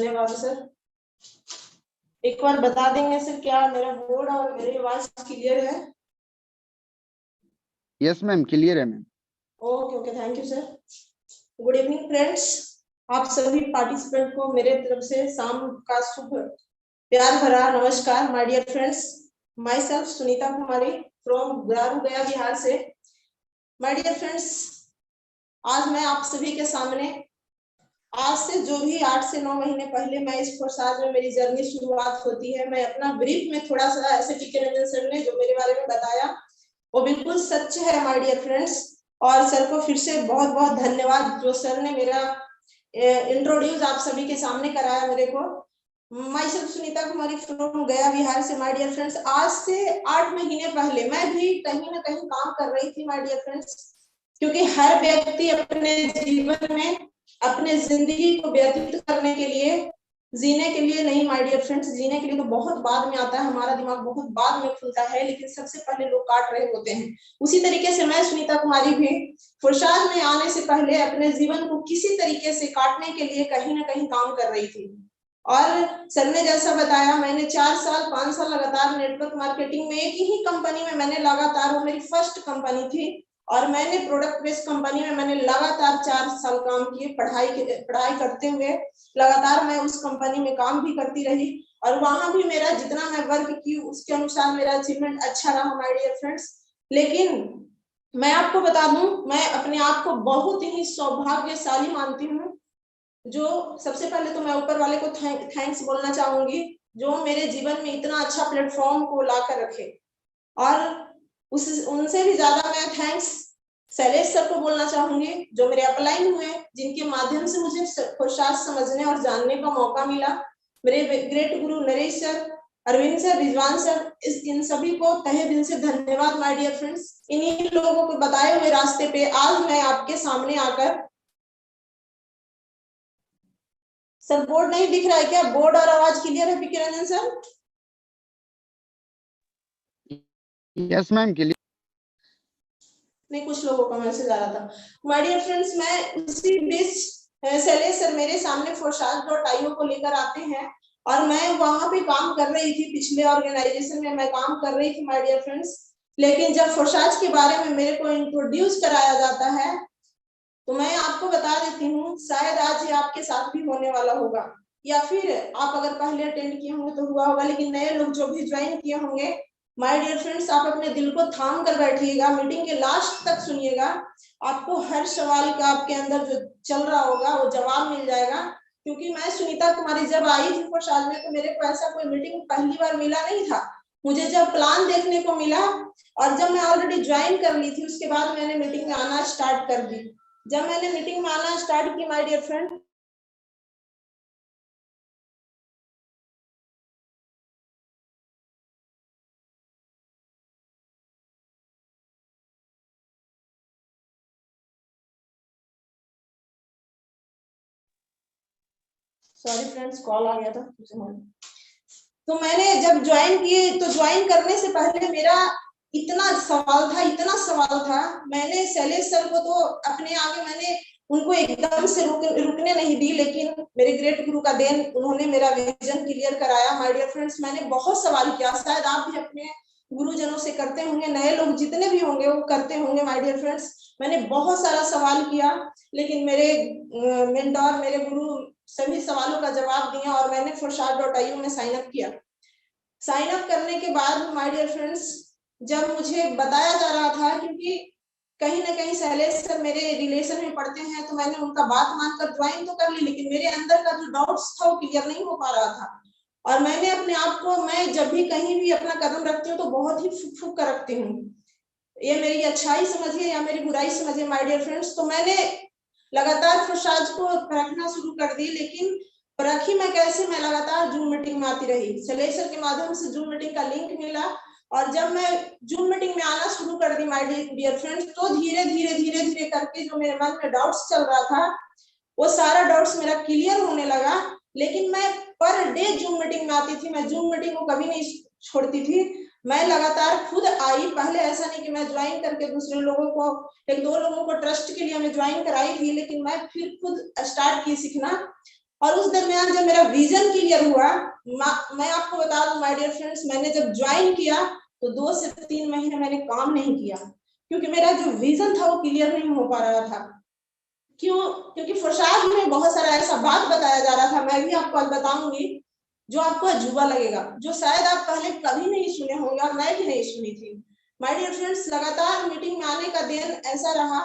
धन्यवाद सर। एक बार बता देंगे सर क्या मेरा बोर्ड और मेरी आवाज क्लियर है? यस मैम, क्लियर है ma'am. Okay okay, thank you sir. Good evening friends, आप सभी पार्टिसिपेंट को मेरे तरफ से शाम का शुभ प्यार भरा नमस्कार। My dear friends, myself Sunita Kumari from Guraru Gaya Bihar से। माय डियर फ्रेंड्स, आज मैं आप सभी के सामने आज से जो भी 8 से 9 महीने पहले मैं इस फोर्साज में मेरी जर्नी शुरुआत होती है, मैं अपना ब्रीफ में थोड़ा सा ऐसे टीके रंजन सर ने जो मेरे बारे में बताया वो बिल्कुल सच है माय डियर फ्रेंड्स। और सर को फिर से बहुत बहुत धन्यवाद जो सर ने मेरा इंट्रोड्यूस आप सभी के सामने कराया मेरे को। My self Sunita Kumari from गया बिहार से। माय डियर फ्रेंड्स, आज से 8 महीने पहले मैं भी कहीं ना कहीं काम कर रही थी माय डियर फ्रेंड्स, क्योंकि हर व्यक्ति अपने जीवन में अपने जिंदगी को व्यतीत करने के लिए, जीने के लिए नहीं माय डियर फ्रेंड्स, जीने के लिए तो बहुत बाद में आता है, हमारा दिमाग बहुत बाद में खुलता है, लेकिन सबसे पहले लोग काट रहे होते हैं। उसी तरीके से मैं सुनीता कुमारी भी फुरसाद में आने से पहले अपने जीवन को किसी तरीके से काटने के लिए कहीं ना कहीं काम कर रही थी। और सर ने जैसा बताया, मैंने 4 साल 5 साल लगातार नेटवर्क मार्केटिंग में एक ही कंपनी में मैंने लगातार, वो मेरी फर्स्ट कंपनी थी, और मैंने प्रोडक्ट बेस्ड कंपनी में मैंने लगातार 4 साल काम किए। पढ़ाई करते हुए लगातार मैं उस कंपनी में काम भी करती रही, और वहां भी मेरा जितना मैं वर्क की उसके अनुसार मेरा अचीवमेंट अच्छा रहा माय डियर फ्रेंड्स। लेकिन मैं आपको बता दूं, मैं अपने आप को बहुत ही सौभाग्यशाली मानती हूँ। जो सबसे पहले तो मैं ऊपर वाले को थैंक्स बोलना चाहूंगी जो मेरे जीवन में इतना अच्छा प्लेटफॉर्म को लाकर रखे, और उनसे भी ज्यादा मैं थैंक्स शैलेश सर को बोलना चाहूंगी जो मेरे अपलाइन हुए, जिनके माध्यम से मुझे फुरसाद समझने और जानने का मौका मिला। मेरे ग्रेट गुरु Naresh sir, Arvind sir, Rizwan sir, इन सभी को तहे दिल से धन्यवाद माय डियर फ्रेंड्स। इन्हीं लोगों को बताए हुए रास्ते पे आज मैं आपके सामने आकर, सर बोर्ड नहीं दिख रहा है क्या? बोर्ड और आवाज क्लियर है PK Ranjan sir? Yes ma'am, clear. नहीं, कुछ लोगों का मैसेज आ रहा था। माय डियर फ्रेंड्स, मैं उसी बीच शैलेश सर मेरे सामने फुरसाद.io को लेकर आते हैं, और मैं वहां पे काम कर रही थी, पिछले ऑर्गेनाइजेशन में मैं काम कर रही थी माय डियर फ्रेंड्स। लेकिन जब फुरसाद के बारे में मेरे को इंट्रोड्यूस कराया जाता है तो मैं आपको बता देती हूँ, शायद आज ये आपके साथ भी होने वाला होगा, या फिर आप अगर पहले अटेंड किए होंगे तो हुआ होगा, लेकिन नए लोग जो भी ज्वाइन किए होंगे माय डियर फ्रेंड्स, आप अपने दिल को थाम कर बैठिएगा, मीटिंग के लास्ट तक सुनिएगा। आपको हर सवाल का आपके अंदर जो चल रहा होगा वो जवाब मिल जाएगा। क्योंकि मैं सुनीता कुमारी जब आई थी फुरसाद में तो मेरे को ऐसा कोई मीटिंग पहली बार मिला नहीं था। मुझे जब प्लान देखने को मिला और जब मैं ऑलरेडी ज्वाइन कर ली थी, उसके बाद मैंने मीटिंग में आना स्टार्ट कर दी। जब मैंने मीटिंग में आना स्टार्ट की my dear friend, sorry friends call आ गया था, तो मैंने जब ज्वाइन किए तो ज्वाइन करने से पहले मेरा इतना सवाल था, मैंने शैलेश सर को तो अपने आगे मैंने उनको एकदम से रुकने नहीं दी, लेकिन मेरे ग्रेट गुरु का देन, उन्होंने मेरा विजन क्लियर कराया माय डियर फ्रेंड्स। मैंने बहुत सवाल किया, शायद आप भी अपने गुरुजनों से करते होंगे, नए लोग जितने भी होंगे वो करते होंगे माय डियर फ्रेंड्स। मैंने बहुत सारा सवाल किया, लेकिन मेरे मेंटोर, मेरे गुरु सभी सवालों का जवाब दिया, और मैंने फुरसाद.io में साइन अप किया। साइन अप करने के बाद माय डियर फ्रेंड्स, जब मुझे बताया जा रहा था, क्योंकि कहीं ना कहीं शैलेश सर मेरे रिलेशन में पढ़ते हैं, तो मैंने उनका बात मानकर ज्वाइन तो कर ली, लेकिन मेरे अंदर का जो डाउट्स था वो क्लियर नहीं हो पा रहा था। और मैंने अपने आप को, मैं जब भी कहीं भी अपना कदम रखती हूँ तो बहुत ही फुक फुक कर रखती हूँ, ये मेरी अच्छाई समझिए या मेरी बुराई समझिए माय डियर फ्रेंड्स। तो मैंने लगातार फुरसाद को रखना शुरू कर दी, लेकिन रखी मैं कैसे, मैं लगातार जूम मीटिंग में आती रही, शैलेश सर के माध्यम से जूम मीटिंग का लिंक मिला, और जब मैं जूम मीटिंग में आना शुरू कर दी माय डियर फ्रेंड्स, तो धीरे धीरे करके जो मेरे मन में डाउट्स चल रहा था वो सारा डाउट्स मेरा क्लियर होने लगा। लेकिन मैं पर डे जूम मीटिंग में आती थी, मैं जूम मीटिंग को कभी नहीं छोड़ती थी, मैं लगातार खुद आई। पहले ऐसा नहीं कि मैं ज्वाइन करके दूसरे लोगों को, 1-2 लोगों को ट्रस्ट के लिए मैं ज्वाइन कराई थी, लेकिन मैं फिर खुद स्टार्ट की सीखना, और उस दरमियान जब मेरा विजन क्लियर हुआ, मैं आपको बता दूं माय डियर फ्रेंड्स, मैंने जब ज्वाइन किया तो 2 से 3 महीने मैंने काम नहीं किया, क्योंकि मेरा जो विजन था वो क्लियर नहीं हो पा रहा था। क्यों? क्योंकि फरसाद में बहुत सारा ऐसा बात बताया जा रहा था, मैं भी आपको आज बताऊंगी, जो आपको अजूबा लगेगा, जो शायद आप पहले कभी नहीं सुने होंगे और मैं भी नहीं सुनी थी। माय डियर फ्रेंड्स, लगातार मीटिंग में आने का दिन ऐसा रहा,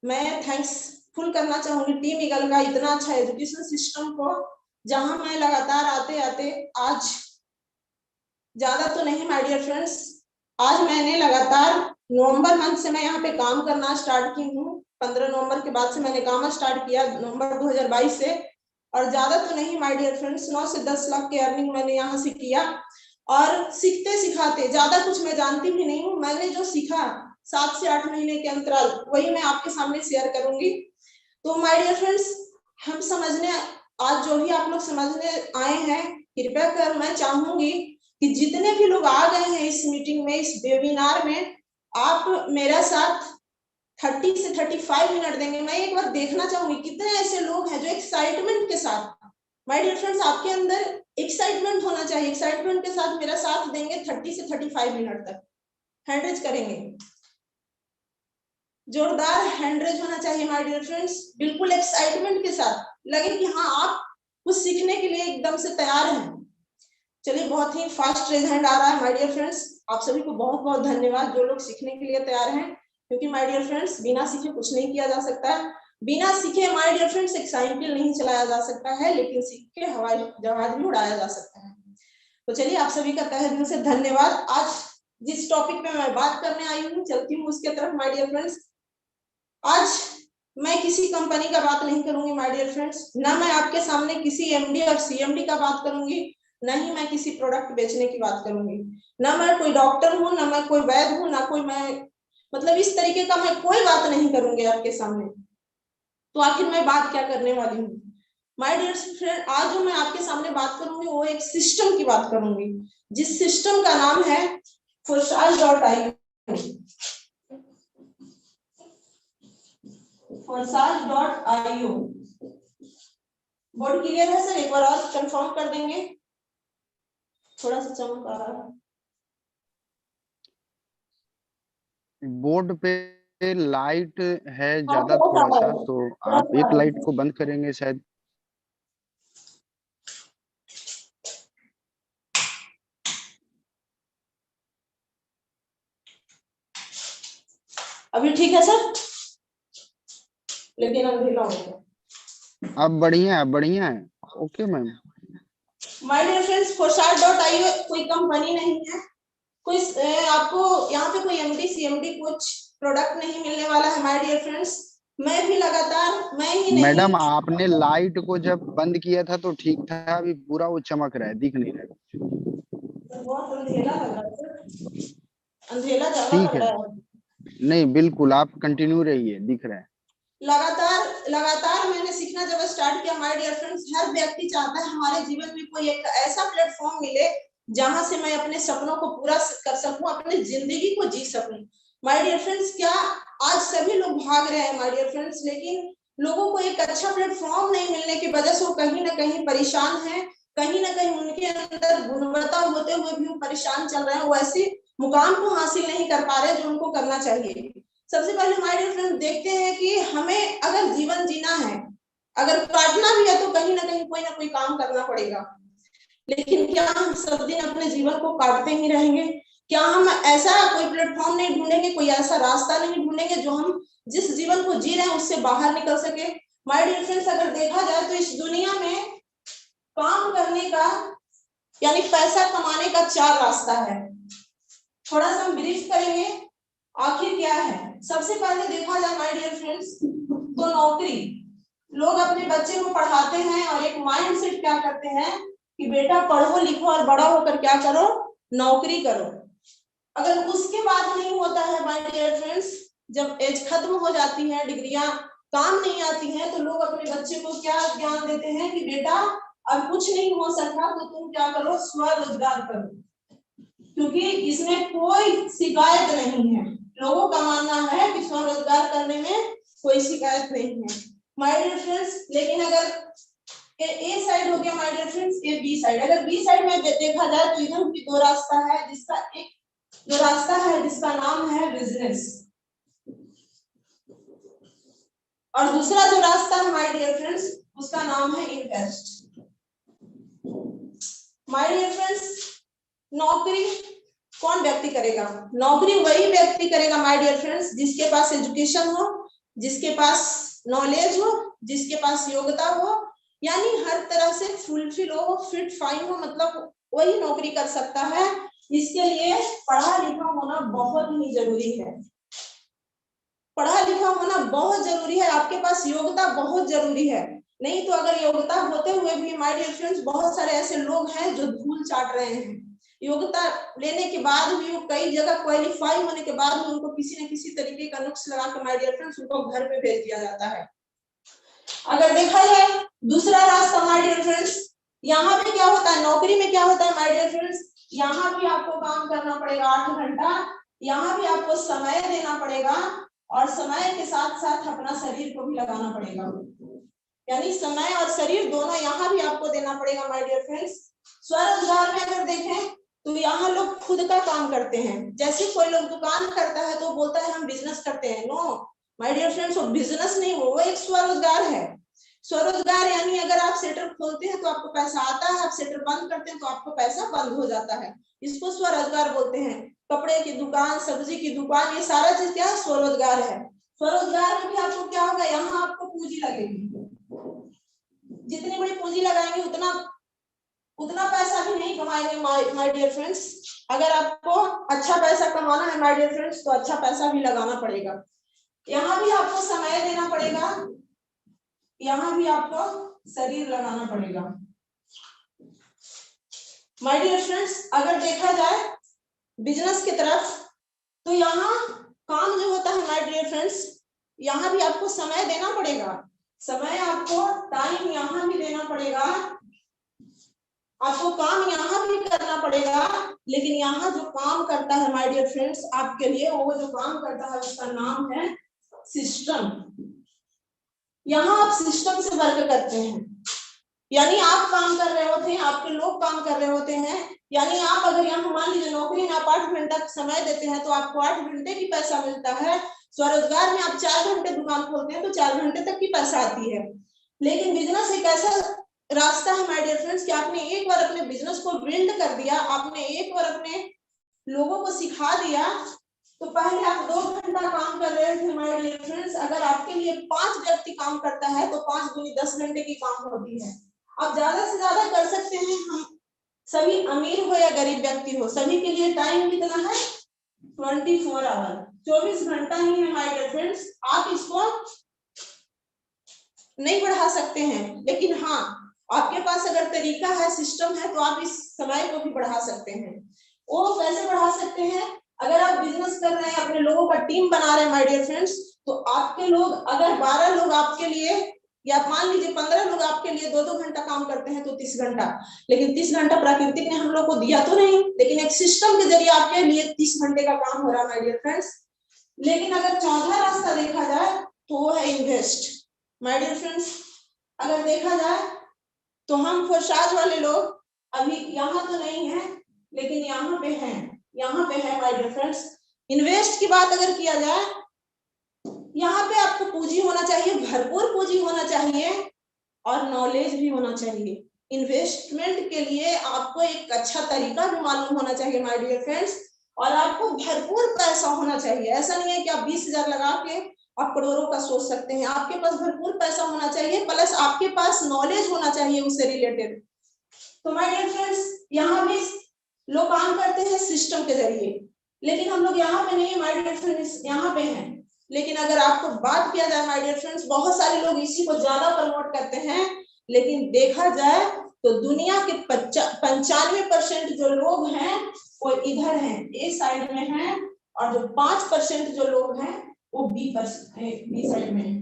मैं थैंक्सफुल करना चाहूंगी टीम ईगल का, इतना अच्छा एजुकेशन सिस्टम को, जहां मैं लगातार आते आते आज ज्यादा तो नहीं माय डियर फ्रेंड्स, आज मैंने लगातार नवंबर मंथ से मैं यहाँ पे काम करना स्टार्ट की हूँ। 15 नवंबर के बाद से मैंने काम स्टार्ट किया, नवंबर 2022 से, और ज्यादा तो नहीं माय डियर फ्रेंड्स, 9 से 10 लाख के अर्निंग मैंने यहाँ से किया। और सीखते सिखाते, ज्यादा कुछ मैं जानती भी नहीं हूँ, मैंने जो सीखा 7 से 8 महीने के अंतराल, वही मैं आपके सामने शेयर करूंगी। तो माय डियर फ्रेंड्स, हम समझने, आज जो भी आप लोग समझने आए हैं, कृपया कर मैं चाहूंगी कि जितने भी लोग आ गए हैं इस मीटिंग में, इस वेबिनार में, आप मेरा साथ 30 से 35 मिनट देंगे। मैं एक बार देखना चाहूंगी कितने ऐसे लोग हैं जो एक्साइटमेंट के साथ, माय डियर फ्रेंड्स, आपके अंदर एक्साइटमेंट होना चाहिए, एक्साइटमेंट के साथ मेरा साथ देंगे 30 से 35 मिनट तक। हैंड रेज करेंगे, जोरदार हैंड रेज होना चाहिए माय डियर फ्रेंड्स, बिल्कुल एक्साइटमेंट के साथ, लगे कि हाँ आप कुछ सीखने के लिए एकदम से तैयार हैं। चलिए, बहुत ही फास्ट रेज हैंड आ रहा है माय डियर फ्रेंड्स, आप सभी को बहुत बहुत धन्यवाद जो लोग सीखने के लिए तैयार हैं, क्योंकि माय डियर फ्रेंड्स, बिना सीखे कुछ नहीं किया जा सकता है। बिना सीखे माय डियर फ्रेंड्स एक साइकिल नहीं चलाया जा सकता है, लेकिन सीख के हवाई जहाज भी उड़ाया जा सकता है। तो चलिए, आप सभी का तहे दिल से धन्यवाद। आज जिस टॉपिक पे मैं बात करने आई हूँ, चलती हूँ उसके तरफ माय डियर फ्रेंड्स। आज मैं किसी कंपनी का बात नहीं करूंगी माय डियर फ्रेंड्स, ना मैं आपके सामने किसी एमडी और सीएमडी का बात करूंगी, ना ही मैं किसी प्रोडक्ट बेचने की बात करूंगी, ना मैं कोई डॉक्टर हूँ, ना मैं कोई वैद्य हूँ, ना कोई मैं, मतलब इस तरीके का मैं कोई बात नहीं करूंगी आपके सामने। तो आखिर मैं बात क्या करने वाली हूँ माय डियर फ्रेंड? आज जो मैं आपके सामने बात करूंगी वो एक सिस्टम की बात करूंगी, जिस सिस्टम का नाम है forsage.io। forsage.io बोर्ड क्लियर है सर? एक बार और कंफर्म कर देंगे, थोड़ा सा चमक आ रहा है बोर्ड पे, लाइट है हाँ, ज्यादा थोड़ा थोड़ा सा सा, है, तो थोड़ा आप सा एक है। लाइट को बंद करेंगे शायद। अभी ठीक है सर? लेकिन अंधेरा हो गया। अब बढ़िया है, okay ma'am. My dear friends, forsage.io कोई कंपनी नहीं है, कोई आपको यहाँ पे कोई एमडी सीएमडी कुछ प्रोडक्ट नहीं मिलने वाला है माय डियर फ्रेंड्स। मैं भी लगातार, मैं ही नहीं, मैडम, आपने लाइट को जब बंद किया था तो ठीक था, अभी पूरा वो चमक रहा है, दिख नहीं रहा है। बहुत अंधेरा लग रहा है सर, अंधेरा ज्यादा ठीक लग है, रहा है। नहीं बिल्कुल, आप कंटिन्यू रहिए, दिख रहा है। लगातार लगातार मैंने सीखना जब स्टार्ट किया माय डियर फ्रेंड्स, हर व्यक्ति चाहता है हमारे जीवन में कोई एक ऐसा प्लेटफॉर्म मिले जहां से मैं अपने सपनों को पूरा कर सकूं, अपनी जिंदगी को जी सकूं। माय डियर फ्रेंड्स, क्या आज सभी लोग भाग रहे हैं माय डियर फ्रेंड्स, लेकिन लोगों को एक अच्छा प्लेटफॉर्म नहीं मिलने की वजह से वो कहीं ना कहीं परेशान है, कहीं ना कहीं उनके अंदर गुणवत्ता होते हुए भी वो परेशान चल रहे हैं, वो ऐसी मुकाम को हासिल नहीं कर पा रहे जो उनको करना चाहिए। सबसे पहले माय डियर फ्रेंड देखते हैं कि हमें अगर जीवन जीना है, अगर काटना भी है, तो कहीं ना कहीं कोई ना कोई काम करना पड़ेगा। लेकिन क्या हम सब दिन अपने जीवन को काटते ही रहेंगे? क्या हम ऐसा कोई प्लेटफॉर्म नहीं ढूंढेंगे, कोई ऐसा रास्ता नहीं ढूंढेंगे जो हम जिस जीवन को जी रहे हैं उससे बाहर निकल सके? माय डियर फ्रेंड्स, अगर देखा जाए तो इस दुनिया में काम करने का, यानी पैसा कमाने का 4 रास्ता है। थोड़ा सा हम ब्रीफ करेंगे आखिर क्या है। सबसे पहले देखा जाए माय डियर फ्रेंड्स तो नौकरी। लोग अपने बच्चे को पढ़ाते हैं और एक माइंड सेट क्या करते हैं कि बेटा पढ़ो लिखो और बड़ा होकर क्या करो, नौकरी करो। अगर उसके बाद नहीं होता है माय डियर फ्रेंड्स, जब एज खत्म हो जाती है, डिग्रियां काम नहीं आती हैं, तो लोग अपने बच्चे को क्या ज्ञान देते हैं कि बेटा अब कुछ नहीं हो सकता तो तुम क्या करो, स्वरोजगार करो, क्योंकि इसमें कोई शिकायत नहीं है। लोगों का मानना है कि स्वरोजगार करने में कोई शिकायत नहीं है माय डियर फ्रेंड्स। लेकिन अगर ए साइड हो गया माय डियर फ्रेंड्स, ये बी साइड। अगर बी साइड में देखा जाए तो इधर भी दो रास्ता है, जिसका एक जो रास्ता है जिसका नाम है बिजनेस, और दूसरा जो रास्ता है माय डियर फ्रेंड्स उसका नाम है इन्वेस्ट। माय डियर फ्रेंड्स, नौकरी कौन व्यक्ति करेगा? नौकरी वही व्यक्ति करेगा माय डियर फ्रेंड्स जिसके पास एजुकेशन हो, जिसके पास नॉलेज हो, जिसके पास योग्यता हो, यानी हर तरह से फुलफिल हो, फिट फाइन हो, मतलब वही नौकरी कर सकता है। इसके लिए पढ़ा लिखा होना बहुत ही जरूरी है, पढ़ा लिखा होना बहुत जरूरी है, आपके पास योग्यता बहुत जरूरी है। नहीं तो अगर योग्यता होते हुए भी माय डियर फ्रेंड्स बहुत सारे ऐसे लोग हैं जो धूल चाट रहे हैं, योग्यता लेने के बाद भी वो कई जगह क्वालिफाई होने के बाद भी उनको किसी न किसी तरीके का नुक्स लगा के माय डियर फ्रेंड्स उनको घर पे भेज दिया जाता है। अगर देखा जाए दूसरा रास्ता माय डियर फ्रेंड्स, यहाँ पे क्या होता है, नौकरी में क्या होता है माय डियर फ्रेंड्स, यहाँ भी आपको काम करना पड़ेगा 8 घंटा, यहाँ भी आपको समय देना पड़ेगा और समय के साथ साथ अपना शरीर को भी लगाना पड़ेगा, यानी समय और शरीर दोनों यहाँ भी आपको देना पड़ेगा माय डियर फ्रेंड्स। स्वरोजगार में अगर देखें तो यहाँ लोग खुद का काम करते हैं, जैसे कोई लोग दुकान करता है तो बोलता है हम बिजनेस करते हैं, नो माय डियर फ्रेंड्स, वो बिजनेस नहीं, वो एक स्वरोजगार है। स्वरोजगार यानी अगर आप सेटर खोलते हैं तो आपको पैसा आता है, आप सेटर बंद करते हैं तो आपको पैसा बंद हो जाता है, इसको स्वरोजगार बोलते हैं। कपड़े की दुकान, सब्जी की दुकान, ये सारा चीज क्या है, स्वरोजगार है। स्वरोजगार में भी आपको क्या होगा, यहाँ आपको पूंजी लगेगी, जितनी बड़ी पूंजी लगाएंगे उतना पैसा भी नहीं कमाएंगे माय डियर फ्रेंड्स। अगर आपको अच्छा पैसा कमाना है माय डियर फ्रेंड्स तो अच्छा पैसा भी लगाना पड़ेगा, यहाँ भी आपको समय देना पड़ेगा, यहाँ भी आपको शरीर लगाना पड़ेगा। माय डियर फ्रेंड्स, अगर देखा जाए बिजनेस की तरफ तो यहाँ काम जो होता है माय डियर फ्रेंड्स, यहाँ भी आपको समय देना पड़ेगा, समय आपको टाइम यहाँ भी देना पड़ेगा, आपको काम यहाँ भी करना पड़ेगा, लेकिन यहाँ जो काम करता है माय डियर फ्रेंड्स आपके लिए, वो जो काम करता है उसका नाम है सिस्टम। यहाँ आप सिस्टम से वर्क करते हैं, यानी आप काम कर रहे होते हैं, आपके लोग काम कर रहे होते हैं, यानी आप अगर यहाँ मान लीजिए नौकरी में आप 8 घंटा समय देते हैं तो आपको 8 घंटे की पैसा मिलता है। स्वरोजगार में आप 4 घंटे दुकान खोलते हैं तो 4 घंटे तक की पैसा आती है। लेकिन बिजनेस एक ऐसा रास्ता है माय डियर फ्रेंड्स कि आपने एक बार अपने बिजनेस को बिल्ड कर दिया, आपने एक बार अपने लोगों को सिखा दिया, तो पहले आप 2 घंटा काम कर रहे थे माय डियर फ्रेंड्स, अगर आपके लिए 5 व्यक्ति काम करता है तो 5 दूनी 10 घंटे की काम होती है। आप ज्यादा से ज्यादा कर सकते हैं, हम सभी अमीर हो या गरीब व्यक्ति हो, सभी के लिए टाइम कितना है, 24 आवर, 24 घंटा ही है माय डियर फ्रेंड्स। आप इसको नहीं बढ़ा सकते हैं, लेकिन हाँ आपके पास अगर तरीका है, सिस्टम है, तो आप इस समय को भी बढ़ा सकते हैं। वो कैसे बढ़ा सकते हैं, अगर आप बिजनेस कर रहे हैं, अपने लोगों का टीम बना रहे हैं माय डियर फ्रेंड्स, तो आपके लोग अगर 12 लोग आपके लिए, या मान लीजिए 15 लोग आपके लिए 2-2 घंटा काम करते हैं तो 30 घंटा, लेकिन 30 घंटा प्राकृतिक ने हम लोग को दिया तो नहीं, लेकिन एक सिस्टम के जरिए आपके लिए 30 घंटे का काम हो रहा है माय डियर फ्रेंड्स। लेकिन अगर चौथा रास्ता देखा जाए तो वो है इन्वेस्ट माय डियर फ्रेंड्स। अगर देखा जाए तो हम फोरसाज वाले लोग अभी यहाँ तो नहीं है, लेकिन यहाँ पे है माय डियर फ्रेंड्स। इन्वेस्ट की बात अगर किया जाए, यहाँ पे आपको पूंजी होना चाहिए, भरपूर पूंजी होना चाहिए और नॉलेज भी होना चाहिए। इन्वेस्टमेंट के लिए आपको एक अच्छा तरीका भी मालूम होना चाहिए माय डियर फ्रेंड्स, और आपको भरपूर पैसा होना चाहिए। ऐसा नहीं है कि आप 20,000 लगा के आप करोड़ों का सोच सकते हैं, आपके पास भरपूर पैसा होना चाहिए, प्लस आपके पास नॉलेज होना चाहिए उससे रिलेटेड। तो माय डियर फ्रेंड्स, यहाँ भी लोग काम करते हैं सिस्टम के जरिए, लेकिन हम लोग यहाँ पे नहीं माय डियर फ्रेंड्स, यहाँ पे हैं। लेकिन अगर आपको बात किया जाए माय डियर फ्रेंड्स, बहुत सारे लोग इसी को ज्यादा प्रमोट करते हैं, लेकिन देखा जाए तो दुनिया के 95% जो लोग हैं वो इधर हैं, ए साइड में हैं, और जो 5% जो लोग हैं वो बी साइड में है।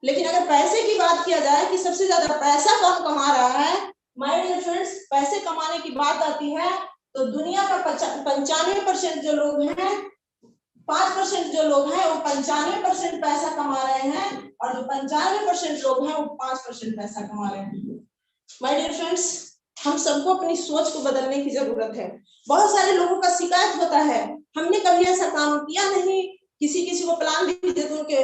लेकिन अगर पैसे की बात किया जाए कि सबसे ज्यादा पैसा कौन कमा रहा है माय डियर फ्रेंड्स, पैसे कमाने की बात आती है तो दुनिया का 95% जो लोग हैं 5% जो लोग हैं वो 95% पैसा कमा रहे हैं, और जो 95% लोग हैं वो 5% पैसा कमा रहे हैं। माय डियर फ्रेंड्स, हम सबको अपनी सोच को बदलने की जरूरत है। बहुत सारे लोगों का शिकायत होता है, हमने कभी ऐसा काम किया नहीं, किसी को प्लान दीजिए तो उनके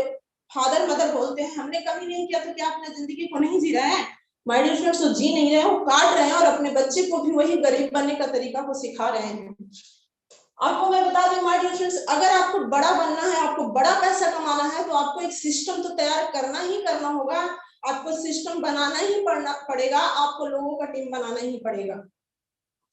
फादर मदर बोलते हैं हमने कभी नहीं किया, तो क्या अपने जिंदगी को नहीं जी रहे हैं? माय डियर फ्रेंड्स, वो जी नहीं रहे, वो काट रहे हैं और अपने बच्चे को भी वही गरीब बनने का तरीका को सिखा रहे हैं। आपको मैं बता दूं माय डियर फ्रेंड्स, अगर आपको बड़ा बनना है, आपको बड़ा पैसा कमाना है, तो आपको एक सिस्टम तो तैयार करना ही करना होगा, आपको सिस्टम बनाना ही पड़ेगा, आपको लोगों का टीम बनाना ही पड़ेगा।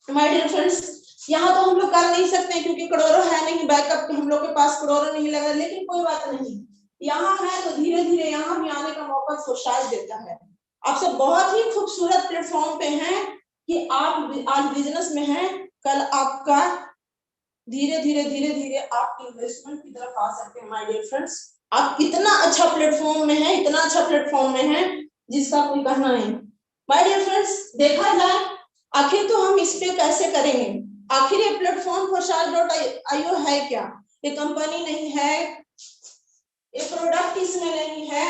माय डियर फ्रेंड्स, यहाँ तो हम लोग कर नहीं सकते क्योंकि करोड़ों है नहीं, बैकअप हम लोग के पास करोड़ों नहीं लगा, लेकिन कोई बात नहीं, यहाँ है तो धीरे धीरे यहाँ भी आने का मौका तो शायद देता है। आप सब बहुत ही खूबसूरत प्लेटफॉर्म पे हैं कि आप आज बिजनेस में हैं, कल आपका धीरे धीरे आप इन्वेस्टमेंट की तरफ आ सकते हैं। माय डियर फ्रेंड्स, आप इतना अच्छा प्लेटफॉर्म में हैं, इतना अच्छा प्लेटफॉर्म में हैं जिसका कोई कहना नहीं। माय डियर फ्रेंड्स, देखा जाए आखिर तो हम इस पे कैसे करेंगे? आखिर ये प्लेटफॉर्म FORSHARK.io है क्या? ये कंपनी नहीं है, ये प्रोडक्ट इसमें नहीं है,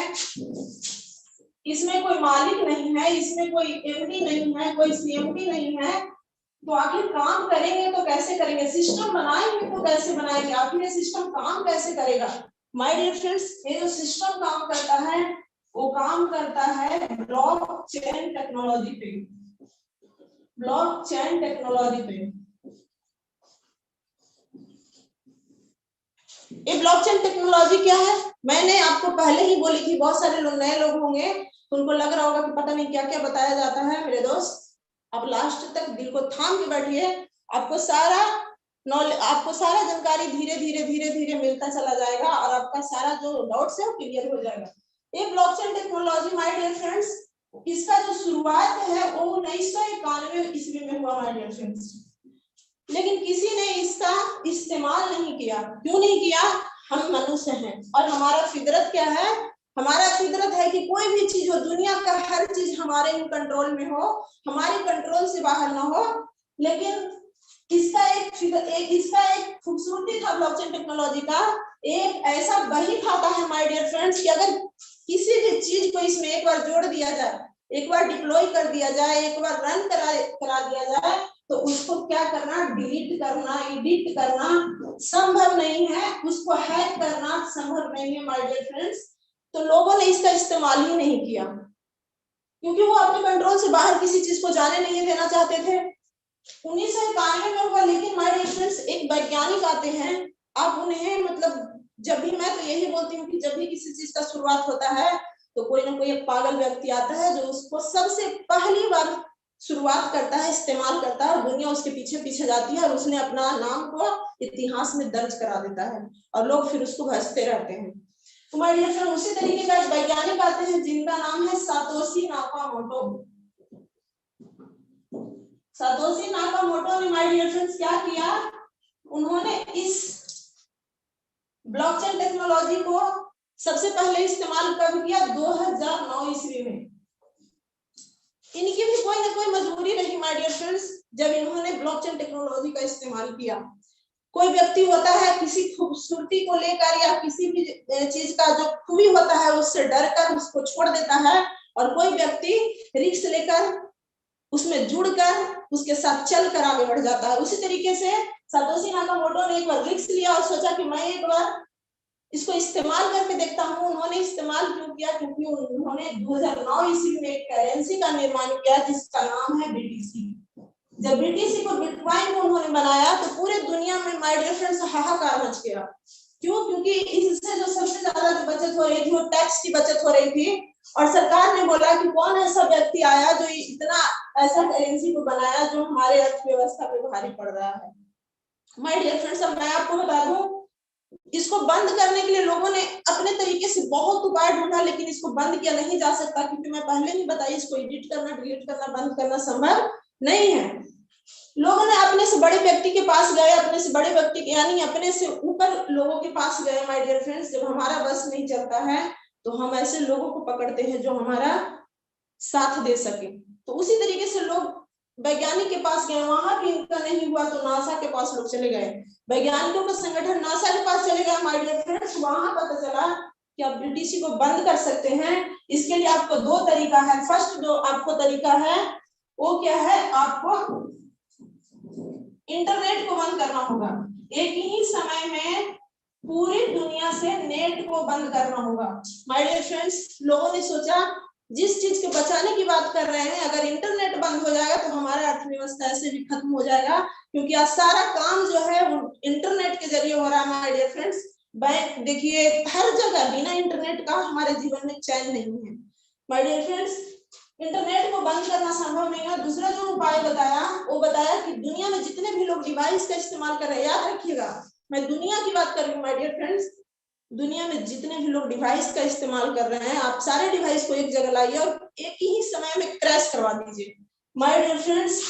इसमें कोई मालिक नहीं है, इसमें कोई MD नहीं है, कोई CMD नहीं है, तो आखिर काम करेंगे तो कैसे करेंगे? सिस्टम बनाएंगे तो कैसे बनाएंगे? आखिर ये सिस्टम काम कैसे करेगा? माय डियर फ्रेंड्स, ये जो सिस्टम काम करता है वो काम करता है ब्लॉकचेन टेक्नोलॉजी पे। ब्लॉकचेन टेक्नोलॉजी पे ये ब्लॉकचेन टेक्नोलॉजी क्या है? मैंने आपको पहले ही बोली थी, बहुत सारे लोग नए लोग होंगे तो उनको लग रहा होगा कि पता नहीं क्या क्या बताया जाता है। मेरे दोस्त, आप लास्ट तक दिल को थाम के बैठिए, आपको सारा नॉलेज, आपको सारा जानकारी धीरे धीरे मिलता चला जाएगा और आपका सारा जो डाउट्स है वो क्लियर हो जाएगा। ये blockchain technology my dear friends, इसका जो शुरुआत है वो 1991 ईस्वी में हुआ माय डियर फ्रेंड्स, लेकिन किसी ने इसका इस्तेमाल नहीं किया। क्यों नहीं किया? हम मनुष्य हैं और हमारा फितरत क्या है? हमारा फितरत है कि कोई भी चीज हो, दुनिया का हर चीज हमारे कंट्रोल में हो, हमारे कंट्रोल से बाहर ना हो। लेकिन इसका एक खूबसूरती था ब्लॉकचेन टेक्नोलॉजी का, एक ऐसा बही खाता है माय डियर फ्रेंड्स कि अगर किसी भी चीज को इसमें एक बार जोड़ दिया जाए, एक बार डिप्लॉय कर दिया जाए, एक बार रन करा दिया जाए, तो उसको क्या करना, डिलीट करना, एडिट करना संभव नहीं है, उसको हैक करना संभव नहीं है माय डियर फ्रेंड्स। तो लोगों ने इसका इस्तेमाल ही नहीं किया क्योंकि वो अपने कंट्रोल से बाहर किसी चीज को जाने नहीं देना चाहते थे। 1991 में हुआ, लेकिन माय डियर फ्रेंड्स एक वैज्ञानिक आते हैं, आप उन्हें मतलब जब भी, मैं तो यही बोलती हूँ कि जब भी किसी चीज का शुरुआत होता है तो कोई ना कोई एक पागल व्यक्ति आता है जो उसको सबसे पहली बार शुरुआत करता है, इस्तेमाल करता है, और दुनिया उसके पीछे पीछे जाती है और उसने अपना नाम को इतिहास में दर्ज करा देता है और लोग फिर उसको भजते रहते हैं। तो माय डियर फ्रेंड, उसी तरीके का एक वैज्ञानिक आते हैं जिनका नाम है सातोशी नाकामोटो। सातोशी नाकामोटो ने माय डियर फ्रेंड्स क्या किया? उन्होंने इस ब्लॉकचेन टेक्नोलॉजी को सबसे पहले इस्तेमाल कब किया? 2009 ईस्वी में। इनकी भी कोई ना कोई मजबूरी रही माय डियर फ्रेंड्स जब इन्होंने ब्लॉकचेन टेक्नोलॉजी का इस्तेमाल किया। कोई व्यक्ति होता है किसी खूबसूरती को लेकर या किसी भी चीज का जो खूबी होता है उससे डर कर उसको छोड़ देता है, और कोई व्यक्ति रिस्क लेकर उसमें जुड़कर उसके साथ चल कर आगे बढ़ जाता है। उसी तरीके से सातोशी नाकामोटो ने एक बार रिस्क लिया और सोचा कि मैं एक बार इसको इस्तेमाल करके देखता हूँ। उन्होंने इस्तेमाल क्यों किया? क्योंकि उन्होंने 2009 ईस्वी में एक करेंसी का निर्माण किया जिसका नाम है BTC। जब BTC को, बिटकॉइन को उन्होंने बनाया तो पूरे दुनिया में माय डियर फ्रेंड्स हाहाकार मच गया। क्यों? क्योंकि इससे जो सबसे ज्यादा जो बचत हो रही थी वो टैक्स की बचत हो रही थी, और सरकार ने बोला कि कौन ऐसा व्यक्ति आया जो इतना ऐसा करेंसी को बनाया जो हमारे अर्थव्यवस्था पे भारी पड़ रहा है। माय डियर फ्रेंड्स, अब मैं आपको बता दूं, इसको बंद करने के लिए लोगों ने अपने तरीके से बहुत उपाय ढूंढा, लेकिन इसको बंद किया नहीं जा सकता क्योंकि मैं पहले ही बताई, इसको एडिट करना, डिलीट करना, बंद करना संभव नहीं है। लोगों ने अपने से बड़े व्यक्ति के पास गए, अपने से बड़े व्यक्ति के यानी अपने से ऊपर लोगों के पास गए माय डियर फ्रेंड्स। जब हमारा बस नहीं चलता है तो हम ऐसे लोगों को पकड़ते हैं जो हमारा साथ दे सके। तो उसी तरीके से लोग वैज्ञानिक के पास गए, वहां भी इनका नहीं हुआ तो नासा के पास लोग चले गए, वैज्ञानिकों का संगठन नासा के पास चले गए माय डियर फ्रेंड्स। वहां पता चला कि आप बीटीसी को बंद कर सकते हैं। इसके लिए आपको दो तरीका है। फर्स्ट जो आपको तरीका है वो क्या है, आपको इंटरनेट को बंद करना होगा। एक ही समय में पूरी दुनिया से नेट को बंद करना होगा। माय डियर फ्रेंड्स, लोगों ने सोचा जिस चीज के बचाने की बात कर रहे हैं, अगर इंटरनेट बंद हो जाएगा तो हमारा अर्थव्यवस्था ऐसे भी खत्म हो जाएगा, क्योंकि आज सारा काम जो है वो इंटरनेट के जरिए हो रहा है माय डियर फ्रेंड्स। बैंक देखिए हर जगह, बिना इंटरनेट का हमारे जीवन में चैन नहीं है माय डियर फ्रेंड्स। इंटरनेट को बंद करना संभव नहीं है। दूसरा जो उपाय बताया वो बताया कि दुनिया में जितने भी लोग डिवाइस का इस्तेमाल कर रहे हैं, याद रखिएगा मैं दुनिया की बात कर रही हूँ माय डियर फ्रेंड्स, दुनिया में जितने भी लोग डिवाइस का इस्तेमाल कर रहे हैं, आप सारे डिवाइस को एक जगह लाइए और एक ही समय में क्रैश करवा दीजिए। माय डियर फ्रेंड्स,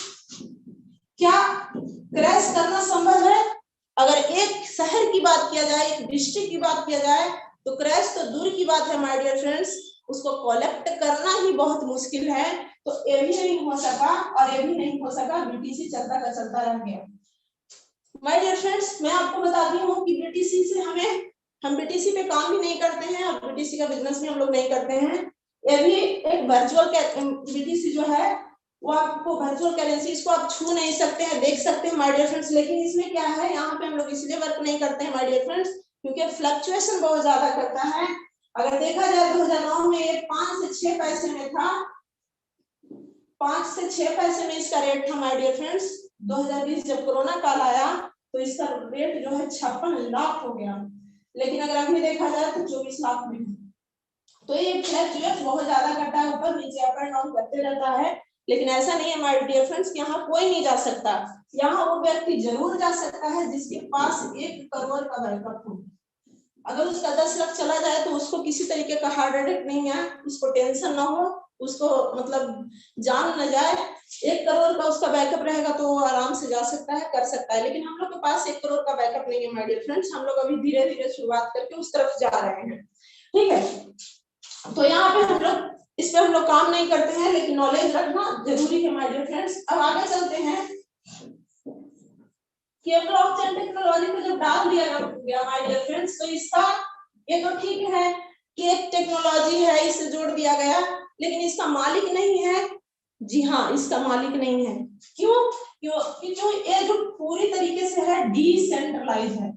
क्या क्रैश करना संभव है? अगर एक शहर की बात किया जाए, एक डिस्ट्रिक्ट की बात किया जाए तो क्रैश तो दूर की बात है माय डियर फ्रेंड्स, उसको कलेक्ट करना ही बहुत मुश्किल है। तो ये भी नहीं हो सका और ये भी नहीं हो सका, बीटीसी चलता का चलता रह गया। माय डियर फ्रेंड्स, मैं आपको बताती हूँ कि बीटीसी से हम बीटीसी पे काम भी नहीं करते हैं और बीटीसी का बिजनेस भी हम लोग नहीं करते हैं। ये भी एक वर्चुअल बीटीसी जो है वो आपको वर्चुअल करेंसी, इसको आप छू नहीं सकते हैं, देख सकते हैं माय डियर फ्रेंड्स। लेकिन इसमें क्या है, यहाँ पे हम लोग इसलिए वर्क नहीं करते हैं माय डियर फ्रेंड्स क्योंकि फ्लक्चुएशन बहुत ज्यादा करता है। अगर देखा जाए 2009 में ये 5 से 6 पैसे में था, 5 से 6 पैसे में इसका रेट था माय डियर फ्रेंड्स। 2020 जब कोरोना काल आया तो इसका रेट जो है 56 लाख हो गया, लेकिन अगर अभी देखा जाए तो 24 लाख में है। तो ये फ्लक्चुएट बहुत ज्यादा करता है, ऊपर नीचे अप एंड डाउन करते रहता है। लेकिन ऐसा नहीं है माय डियर फ्रेंड्स कि यहाँ कोई नहीं जा सकता, यहाँ वो व्यक्ति जरूर जा सकता है जिसके पास 1 करोड़ का बैकअप हो। अगर उसका 10 लाख चला जाए तो उसको किसी तरीके का हार्ट अटैक नहीं है, उसको टेंशन ना हो, उसको मतलब जान न जाए। 1 करोड़ का उसका बैकअप रहेगा तो वो आराम से जा सकता है, कर सकता है। लेकिन हम लोग के पास 1 करोड़ का बैकअप नहीं है माय डियर फ्रेंड्स, हम लोग अभी धीरे धीरे शुरुआत करके उस तरफ जा रहे हैं, ठीक है। तो यहाँ पे हम लोग इस पे हम लोग काम नहीं करते हैं, लेकिन नॉलेज रखना जरूरी है माय डियर फ्रेंड्स। अब आगे चलते हैं कि ब्लॉकचेन टेक्नोलॉजी को जब डाल दिया गया माय डियर फ्रेंड्स, तो इसका ये तो ठीक है कि एक टेक्नोलॉजी है, इसे जोड़ दिया गया, लेकिन इसका मालिक नहीं है। जी हाँ, इसका मालिक नहीं है। क्यों? क्यों ये जो पूरी तरीके से है डिसेंट्रलाइज है,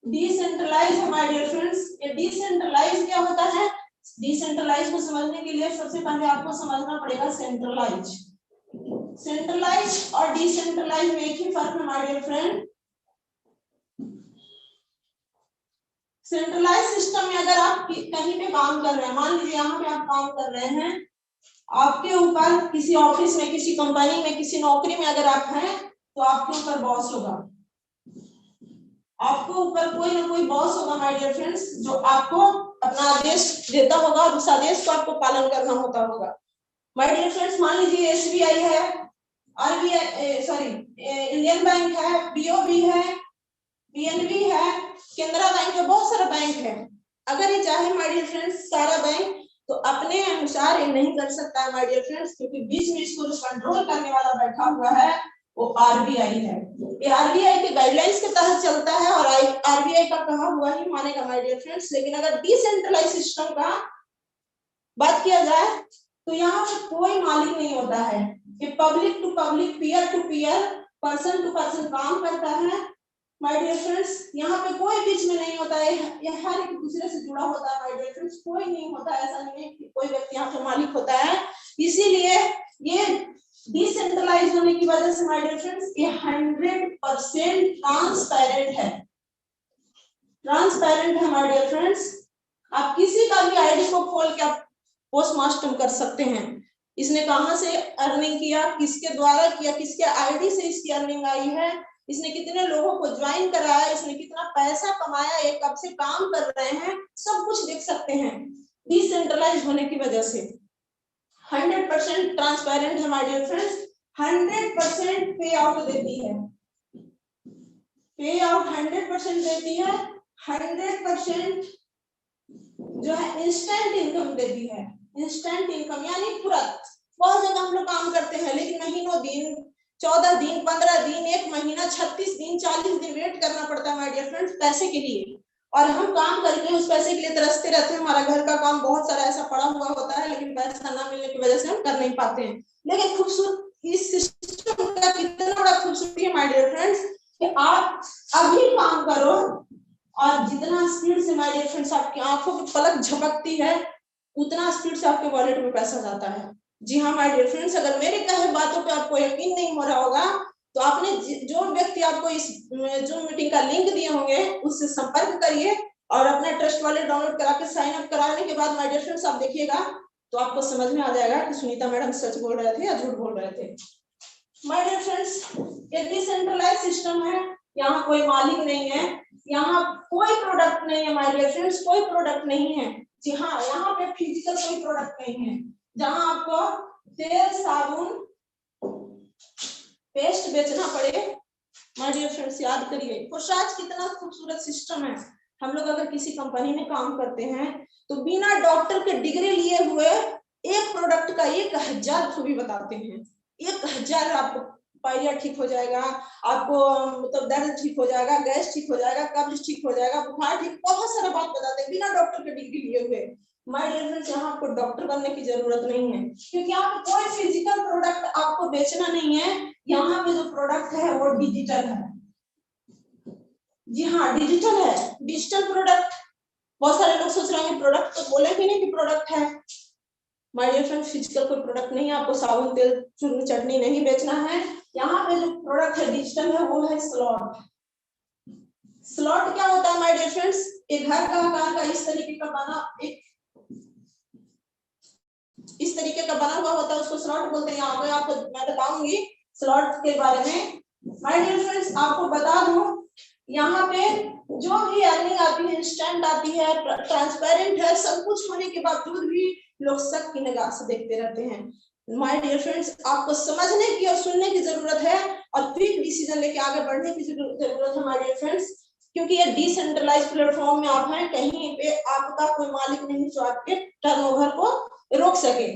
डिसेंट्रलाइज है माय डियर फ्रेंड्स। ये डिसेंट्रलाइज क्या होता है? डिसेंट्रलाइज को समझने के लिए सबसे पहले आपको समझना पड़ेगा सेंट्रलाइज। सेंट्रलाइज और डिसेंट्रलाइज में एक ही फर्क है my dear friend. Centralize system में अगर आप कहीं पे काम कर रहे हैं, मान लीजिए यहाँ पे आप काम कर रहे हैं, आपके ऊपर किसी ऑफिस में, किसी कंपनी में, किसी नौकरी में अगर आप हैं तो आपके ऊपर बॉस होगा, आपको ऊपर कोई ना कोई बॉस होगा माय डियर फ्रेंड्स, जो आपको अपना आदेश देता होगा और उस आदेश को आपको पालन करना होता होगा। माय डियर फ्रेंड्स, मान लीजिए एसबीआई है, आरबीआई सॉरी इंडियन बैंक है, बीओबी है, पीएनबी है, केनरा बैंक है, बहुत सारा बैंक है। अगर ये चाहे माय डियर फ्रेंड्स सारा बैंक तो अपने अनुसार ये नहीं कर सकता है माय डियर फ्रेंड्स, क्योंकि बीच में इसको जो कंट्रोल करने वाला बैठा हुआ है वो आरबीआई है। ये आरबीआई के गाइडलाइंस के तहत चलता है और आरबीआई का कहा हुआ ही मानेगा माय डियर फ्रेंड्स। लेकिन अगर डिसेंट्रलाइज सिस्टम का बात किया जाए तो यहाँ पे कोई मालिक नहीं होता है, ये public to public, peer to peer, person to person काम करता है माय डियर फ्रेंड्स। यहाँ पे कोई बीच में नहीं होता है, ये हर एक दूसरे से जुड़ा होता है माय डियर फ्रेंड्स, कोई नहीं होता, ऐसा नहीं है कि कोई व्यक्ति यहाँ पे मालिक होता है। इसीलिए ये डिसेंट्रलाइज होने की वजह से माय डियर फ्रेंड्स ये 100% ट्रांसपेरेंट है, ट्रांसपेरेंट है माय डियर फ्रेंड्स। आप किसी का भी आईडी को खोल के आप पोस्टमार्टम कर सकते हैं, इसने कहां से अर्निंग किया, किसके द्वारा किया, किसके आईडी से इसकी अर्निंग आई है, इसने कितने लोगों को ज्वाइन कराया, इसने कितना पैसा कमाया, ये कब से काम कर रहे हैं, सब कुछ देख सकते हैं डिसेंट्रलाइज होने की वजह से। 100% ट्रांसपेरेंट है माय डियर फ्रेंड्स, 100% पे आउट देती है, पे आउट 100% देती है, 100% जो है इंस्टेंट इनकम देती है, इंस्टेंट इनकम यानी तुरंत। बहुत जगह हम लोग काम करते हैं, लेकिन महीनों दिन, 14 दिन, 15 दिन, 1 महीना, 36 दिन, 40 दिन वेट करना पड़ता है माय डियर फ्रेंड्स पैसे के लिए। और हम काम करके उस पैसे के लिए तरसते रहते हैं। हमारा घर का काम बहुत सारा ऐसा पड़ा हुआ होता है, लेकिन पैसा ना मिलने की वजह से हम कर नहीं पाते हैं। लेकिन खूबसूरत इस सिस्टम का कितना बड़ा खूबसूरती है माय डियर फ्रेंड्स कि आप अभी काम करो और जितना स्पीड से माय डियर फ्रेंड्स आपकी आंखों की पलक झपकती है, उतना स्पीड से आपके वॉलेट में पैसा जाता है। जी हाँ माय डियर फ्रेंड्स, अगर मेरे कहे बातों पे आपको यकीन नहीं हो रहा होगा तो आपने जो व्यक्ति आपको इस जूम मीटिंग का लिंक दिए होंगे उससे संपर्क करिए और अपना ट्रस्ट वॉलेट डाउनलोड करा के साइन अप कराने के बाद माय डियर फ्रेंड्स आप देखिएगा तो आपको समझ में आ जाएगा कि सुनीता मैडम सच बोल रहे थे या झूठ बोल रहे थे। माय डियर फ्रेंड्स, ये डिसेंट्रलाइज सिस्टम है, यहाँ कोई मालिक नहीं है, यहाँ कोई प्रोडक्ट नहीं है माय डियर फ्रेंड्स, कोई प्रोडक्ट नहीं है। जी हाँ, यहाँ पे फिजिकल कोई प्रोडक्ट नहीं है। जहाँ आपको तेल, साबुन, पेस्ट बेचना पड़े, माय डियर फ्रेंड्स याद करिए। पुरुषार्थ कितना खूबसूरत सिस्टम है। हम लोग अगर किसी कंपनी में काम करते हैं तो बिना डॉक्टर के डिग्री लिए हुए एक प्रोडक्ट का 1000 खूबी बताते हैं। 1000 आपको पायरिया ठीक हो जाएगा, आपको मतलब दर्द ठीक हो जाएगा, गैस ठीक हो जाएगा, कब्ज ठीक हो जाएगा, बुखार ठीक, बहुत सारा बात बताते हैं बिना डॉक्टर के डिग्री लिए हुए। माय डियर फ्रेंड्स, यहाँ आपको डॉक्टर बनने की जरूरत नहीं है, क्योंकि यहाँ पे कोई फिजिकल प्रोडक्ट आपको बेचना नहीं है। यहाँ पे जो प्रोडक्ट है वो डिजिटल है। जी हाँ, डिजिटल है, डिजिटल प्रोडक्ट। बहुत सारे लोग सोच रहे हैं प्रोडक्ट तो बोले ही नहीं कि प्रोडक्ट है। माय डियर फ्रेंड्स, फिजिकल कोई प्रोडक्ट नहीं है, आपको साबुन, तेल, चूर्ण, चटनी नहीं बेचना है। यहाँ पे जो प्रोडक्ट है डिजिटल है वो है स्लॉट। स्लॉट क्या होता है माय डियर फ्रेंड्स? एक घर का आकार का इस तरीके का बना, एक इस तरीके का बना हुआ होता है, उसको स्लॉट बोलते हैं। यहाँ पे आपको मैं बताऊंगी स्लॉट के बारे में। माय डियर फ्रेंड्स, आपको बता दूं यहाँ पे जो भी अर्निंग आती है, इंस्टेंट आती है, ट्रांसपेरेंट है, सब कुछ होने के बावजूद भी लोग शक की निगाह से देखते रहते हैं। माय डियर फ्रेंड्स, आपको समझने की और सुनने की जरूरत है और क्विक डिसीजन लेके आगे बढ़ने की जरूरत है माय डियर फ्रेंड्स, क्योंकि ये डिसेंट्रलाइज्ड प्लेटफॉर्म में आप हैं, कहीं पे आपका कोई मालिक नहीं जो आपके टर्नओवर को रोक सके।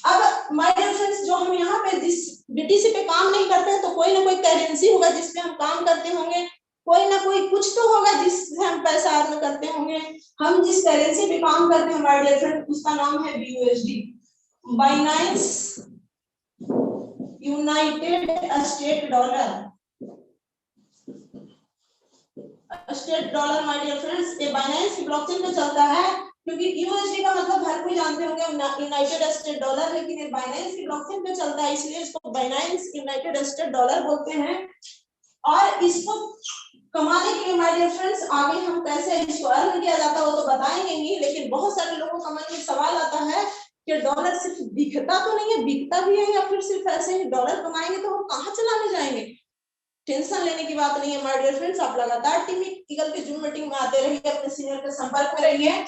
अब माय डियर फ्रेंड्स, जो हम यहाँ पे जिस बीटीसी पे काम नहीं करते हैं तो कोई ना कोई करेंसी होगा जिसपे हम काम करते होंगे, कोई ना कोई कुछ तो होगा जिससे हम पैसा अर्न करते होंगे। हम जिस करेंसी पे काम करते हैं माय डियर फ्रेंड, उसका नाम है BUSD, Binance United State dollar. State dollar my dear friends, ये बाइनेंस की ब्लॉकचेन पे चलता है, क्योंकि USD का मतलब हर कोई जानते होंगे यूनाइटेड स्टेट डॉलर, लेकिन ये बाइनेंस की ब्लॉकचेन पे चलता है, इसलिए इसको बाइनेंस यूनाइटेड स्टेट डॉलर बोलते हैं। और इसको कमाने के लिए माय डियर फ्रेंड्स आगे हम कैसे इसको अर्न किया जाता है वो तो बताएंगे ही, लेकिन बहुत सारे लोगों का मन में सवाल आता है कि डॉलर सिर्फ दिखता तो नहीं है, बिकता भी है, या फिर सिर्फ ऐसे ही डॉलर कमाएंगे तो हम कहाँ चलाने जाएंगे? टेंशन लेने की बात नहीं है माय डियर फ्रेंड्स, आप लगातार टीम ईगल के जूम मीटिंग में आते रहिए, अपने सीनियर के संपर्क में रहिए।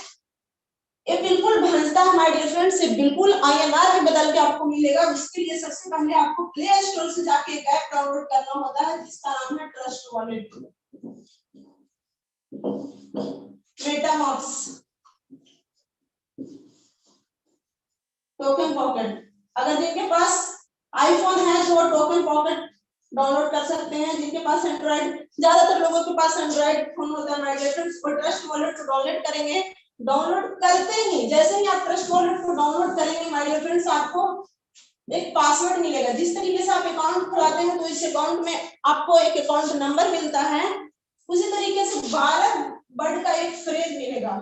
ये बिल्कुल भंजता है माय डियर फ्रेंड्स, ये बिल्कुल INR में बदल के आपको मिलेगा। उसके लिए सबसे पहले आपको प्ले स्टोर से जाके एक ऐप डाउनलोड करना होता है जिसका नाम है ट्रस्ट वॉलेट, मेटामॉक्स, टोकन पॉकेट। अगर जिनके पास आईफोन है तो वो टोकन पॉकेट डाउनलोड कर सकते हैं, जिनके पास एंड्रॉइड, ज्यादातर लोगों के पास एंड्रॉइड फोन होता है माय डियर फ्रेंड्स, वो ट्रस्ट वॉलेट को डाउनलोड करेंगे। डाउनलोड करते ही जैसे ही आप ट्रस्ट वॉलेट को डाउनलोड करेंगे माय डियर फ्रेंड्स, आपको एक पासवर्ड मिलेगा। जिस तरीके से आप अकाउंट खुलाते हैं तो इस अकाउंट में आपको एक अकाउंट नंबर मिलता है, उसी तरीके से 12 वर्ड का एक फ्रेज मिलेगा।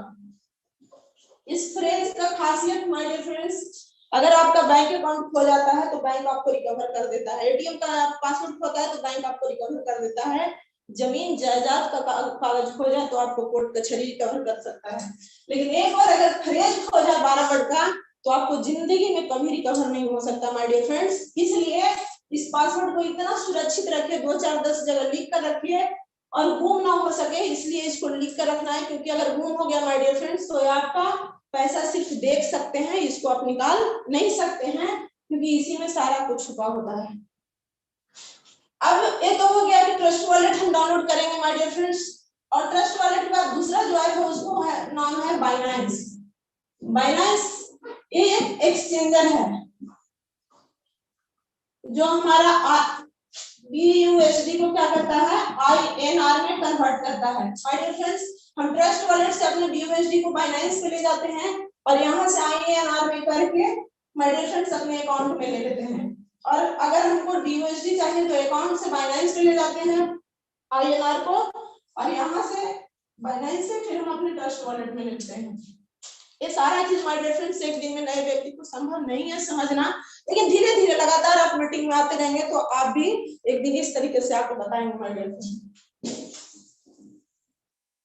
इस फ्रेज का खासियत माय डियर फ्रेंड्स, अगर आपका बैंक अकाउंट खो जाता है तो बैंक आपको रिकवर कर देता है, एटीएम का पासवर्ड खोता है तो बैंक आपको रिकवर कर देता है, जमीन जायदाद का कागज खो जाए तो आपको कोर्ट कचहरी रिकवर कर सकता है। लेकिन एक बार अगर फ्रेज खो जाए 12 वर्ड का तो आपको जिंदगी में कभी रिकवर नहीं हो सकता माय डियर फ्रेंड्स। इसलिए इस पासवर्ड को इतना सुरक्षित रखिए, 2 4 10 जगह लिख कर रखिए और गुम ना हो सके, इसलिए इसको लिख कर रखना है, क्योंकि अगर गुम हो गया माय डियर फ्रेंड्स तो आपका पैसा सिर्फ देख सकते हैं, इसको आप निकाल नहीं सकते हैं, क्योंकि इसी में सारा कुछ छुपा होता है। अब ये तो हो गया कि ट्रस्ट वॉलेट हम डाउनलोड करेंगे माय डियर फ्रेंड्स, और ट्रस्ट वॉलेट का दूसरा जो ऐप है उसको नाम है बाइनेंस। बाइनेंस ये एक एक्सचेंजर है, जो हमारा BUSD को क्या करता है, INR में कन्वर्ट करता है। माय डियर फ्रेंड्स, हम ट्रस्ट वॉलेट से अपने BUSD को बाइनेंस पे ले जाते हैं और यहाँ से INR में करके माय डियर फ्रेंड्स अपने अकाउंट में ले लेते हैं। और अगर हमको BUSD चाहिए तो अकाउंट से बाइनेंस पे ले जाते हैं INR को, और यहाँ से बाइनेंस से फिर हम अपने ट्रस्ट वॉलेट में लेते हैं। ये सारा चीज माय डियर फ्रेंड्स एक दिन में नए व्यक्ति को संभव नहीं है समझना, लेकिन धीरे धीरे लगातार आप मीटिंग में आते रहेंगे तो आप भी एक दिन इस तरीके से आपको बताएंगे माय डियर फ्रेंड्स।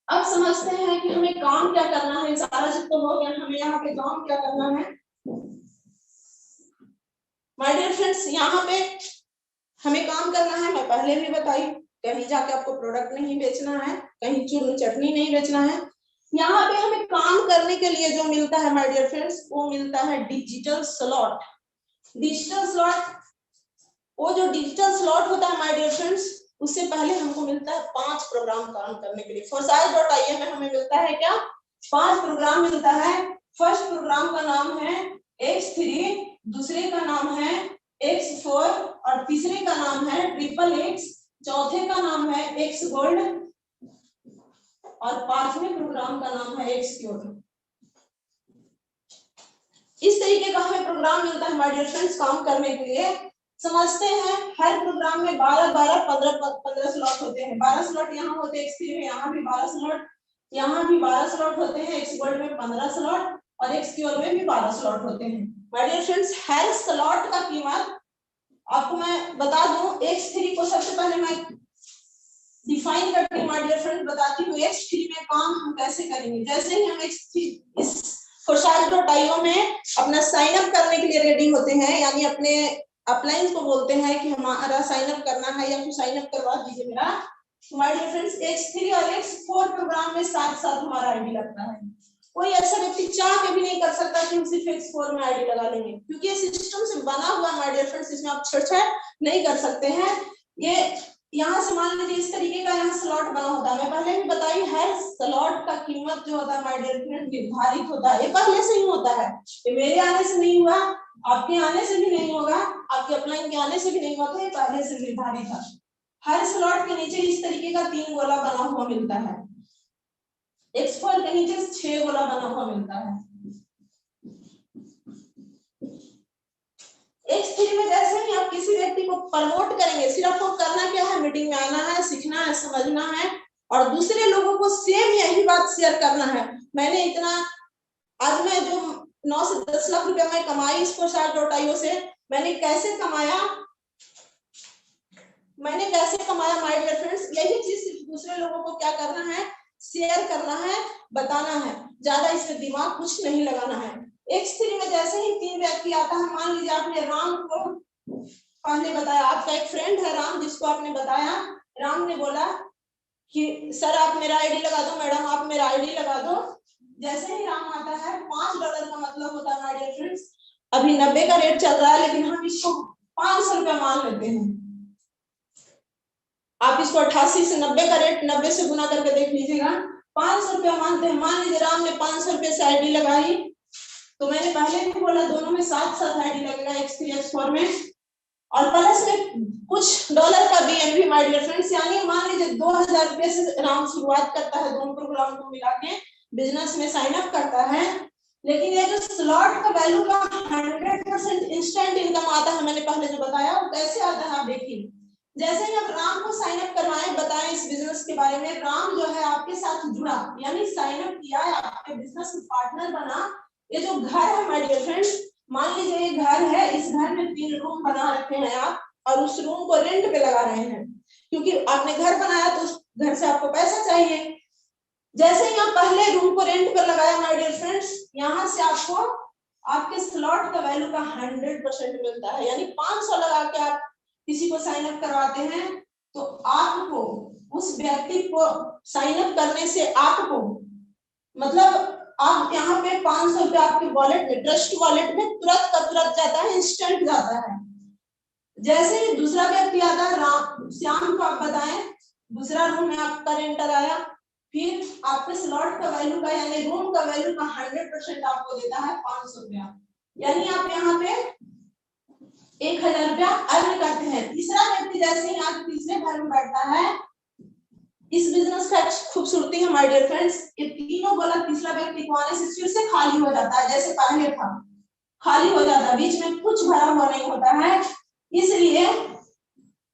अब समझते हैं कि हमें काम क्या करना है। सारा चीज तो हो गया, हमें यहाँ पे काम क्या करना है माय डियर फ्रेंड्स। यहाँ पे हमें काम करना है, मैं पहले भी बताई, कहीं जाके आपको प्रोडक्ट नहीं बेचना है, कहीं चूर्ण चटनी नहीं बेचना है। यहाँ पे हमें काम करने के लिए जो मिलता है माय डियर फ्रेंड्स, वो मिलता है डिजिटल स्लॉट। डिजिटल स्लॉट, वो जो डिजिटल स्लॉट होता है माय डियर फ्रेंड्स, उससे पहले हमको मिलता है 5 प्रोग्राम काम करने के लिए। foresight.in में हमें मिलता है क्या, 5 प्रोग्राम मिलता है। फर्स्ट प्रोग्राम का नाम है X3, दूसरे का नाम है X4 और तीसरे का नाम है XXX, चौथे का नाम है X गोल्ड और 5वें प्रोग्राम का नाम है X क्यूब। इस तरीके का हमें प्रोग्राम मिलता है माय डियर फ्रेंड्स काम करने के लिए। समझते हैं, हर प्रोग्राम में 12-12-15 स्लॉट होते हैं। 12 स्लॉट यहाँ होते हैं X3 में, यहाँ भी 12 स्लॉट, यहाँ भी 12 स्लॉट होते हैं। X गोल्ड में 15 स्लॉट और X क्यूब में भी 12 स्लॉट होते हैं। माय डियर फ्रेंड्स, हर स्लॉट का कीमत आपको मैं बता दूं। X3 को सबसे पहले मैं डिफाइन करके माय डियर फ्रेंड बताती हूँ X3 में काम हम कैसे करेंगे। जैसे ही हम X3 इस foresight.io में अपना साइन अप करने के लिए रेडी होते हैं, यानी अपने अपलाइन को बोलते हैं कि हमारा साइन अप करना है या फिर साइन अप करवा दीजिए मेरा, माय डियर फ्रेंड्स X3 और X4 प्रोग्राम में साथ साथ हमारा आईडी लगता है। कोई ऐसा व्यक्ति चाह के भी नहीं कर सकता कि हम सिर्फ X4 में आईडी लगा लेंगे, क्योंकि ये सिस्टम से बना हुआ माय डियर फ्रेंड्स, इसमें आप छेड़छाड़ नहीं कर सकते हैं। ये यहाँ से मान लीजिए इस तरीके का यहाँ स्लॉट बना होता है। मैं पहले भी बताई, हर स्लॉट का कीमत जो होता है माय डियर फ्रेंड निर्धारित होता है। ये पहले से ही होता है, ये मेरे आने से नहीं हुआ, आपके आने से भी नहीं होगा, आपके अपलाइन के आने से भी नहीं होता, ये पहले से निर्धारित है। हर स्लॉट के नीचे इस तरीके का 3 गोला बना हुआ मिलता है। X4 के नीचे 6 गोला बना हुआ मिलता है। X3 में जैसे ही आप किसी व्यक्ति को प्रमोट करेंगे, सिर्फ आपको करना क्या है, मीटिंग में आना है, सीखना है, समझना है और दूसरे लोगों को सेम यही बात शेयर करना है। मैंने इतना, आज मैं जो 9 से 10 लाख रुपया मैं कमाई इस foresight.io से, मैंने कैसे कमाया माय डियर फ्रेंड्स, यही चीज सिर्फ दूसरे लोगों को क्या करना है, शेयर करना है, बताना है, ज्यादा इसमें दिमाग कुछ नहीं लगाना है। X3 में जैसे ही 3 व्यक्ति आता है, मान लीजिए आपने राम को पहले बताया, आपका एक फ्रेंड है राम जिसको आपने बताया, राम ने बोला कि सर आप मेरा आईडी लगा दो, मैडम आप मेरा आईडी लगा दो। जैसे ही राम आता है, $5 का मतलब होता है माय डियर फ्रेंड्स, अभी 90 का रेट चल रहा है लेकिन हम इसको 500 रुपया मान लेते हैं। आप इसको 88 से 90 का रेट 90 से गुना करके देख लीजिएगा, 500 रुपया मानते हैं। मान लीजिए राम ने 500 रुपये से आईडी लगाई, तो मैंने पहले भी बोला दोनों में साथ साथ आईडी लगेगा X3 X4 में, और प्लस में कुछ डॉलर का BNB माय डियर फ्रेंड्स, यानी मान लीजिए 2000 रुपये से राम शुरुआत करता है, दोनों प्रोग्राम को मिला के बिजनेस में साइन अप करता है। लेकिन ये जो स्लॉट का वैल्यू का 100% इंस्टेंट इनकम आता है, मैंने पहले जो बताया वो कैसे आता है आप देखिए। जैसे ही आप राम को साइन अप करवाएं, बताएं इस बिजनेस के बारे में, राम जो है आपके साथ जुड़ा, यानी साइन अप किया, आपके बिजनेस में पार्टनर बना। ये जो घर है माय डियर फ्रेंड्स, मान लीजिए ये घर है, इस घर में 3 रूम बना रखे हैं आप, और उस रूम को रेंट पे लगा रहे हैं, क्योंकि आपने घर बनाया तो उस घर से आपको पैसा चाहिए। जैसे ही आप पहले रूम को रेंट पर लगाया माय डियर फ्रेंड्स, यहाँ से आपको आपके स्लॉट का वैल्यू का 100% मिलता है, यानी 500 लगा के आप किसी को साइन अप करवाते हैं, तो आपको उस व्यक्ति को साइन अप करने से आपको मतलब आप यहाँ पे 500 रुपया आपके वॉलेट में, ट्रस्ट वॉलेट में तुरंत का तुरंत जाता है, इंस्टेंट जाता है। जैसे ही दूसरा व्यक्ति आता है, श्याम को आप बताएं, दूसरा रूम में आपका रेंटर आया, फिर आपके स्लॉट का वैल्यू का यानी रूम का वैल्यू का 100% आपको देता है 500 रुपया। यानी आप यहाँ पे 1000 रुपया अर्न करते हैं। तीसरा व्यक्ति जैसे ही आज तीसरे घर में बैठता है, इस बिजनेस का खूबसूरती है माय डियर फ्रेंड्स, ये तीनों गोला तीसरा व्यक्ति को आने से फिर से खाली हो जाता है, जैसे पहले था खाली हो जाता है, बीच में कुछ भरा हुआ नहीं होता है। इसलिए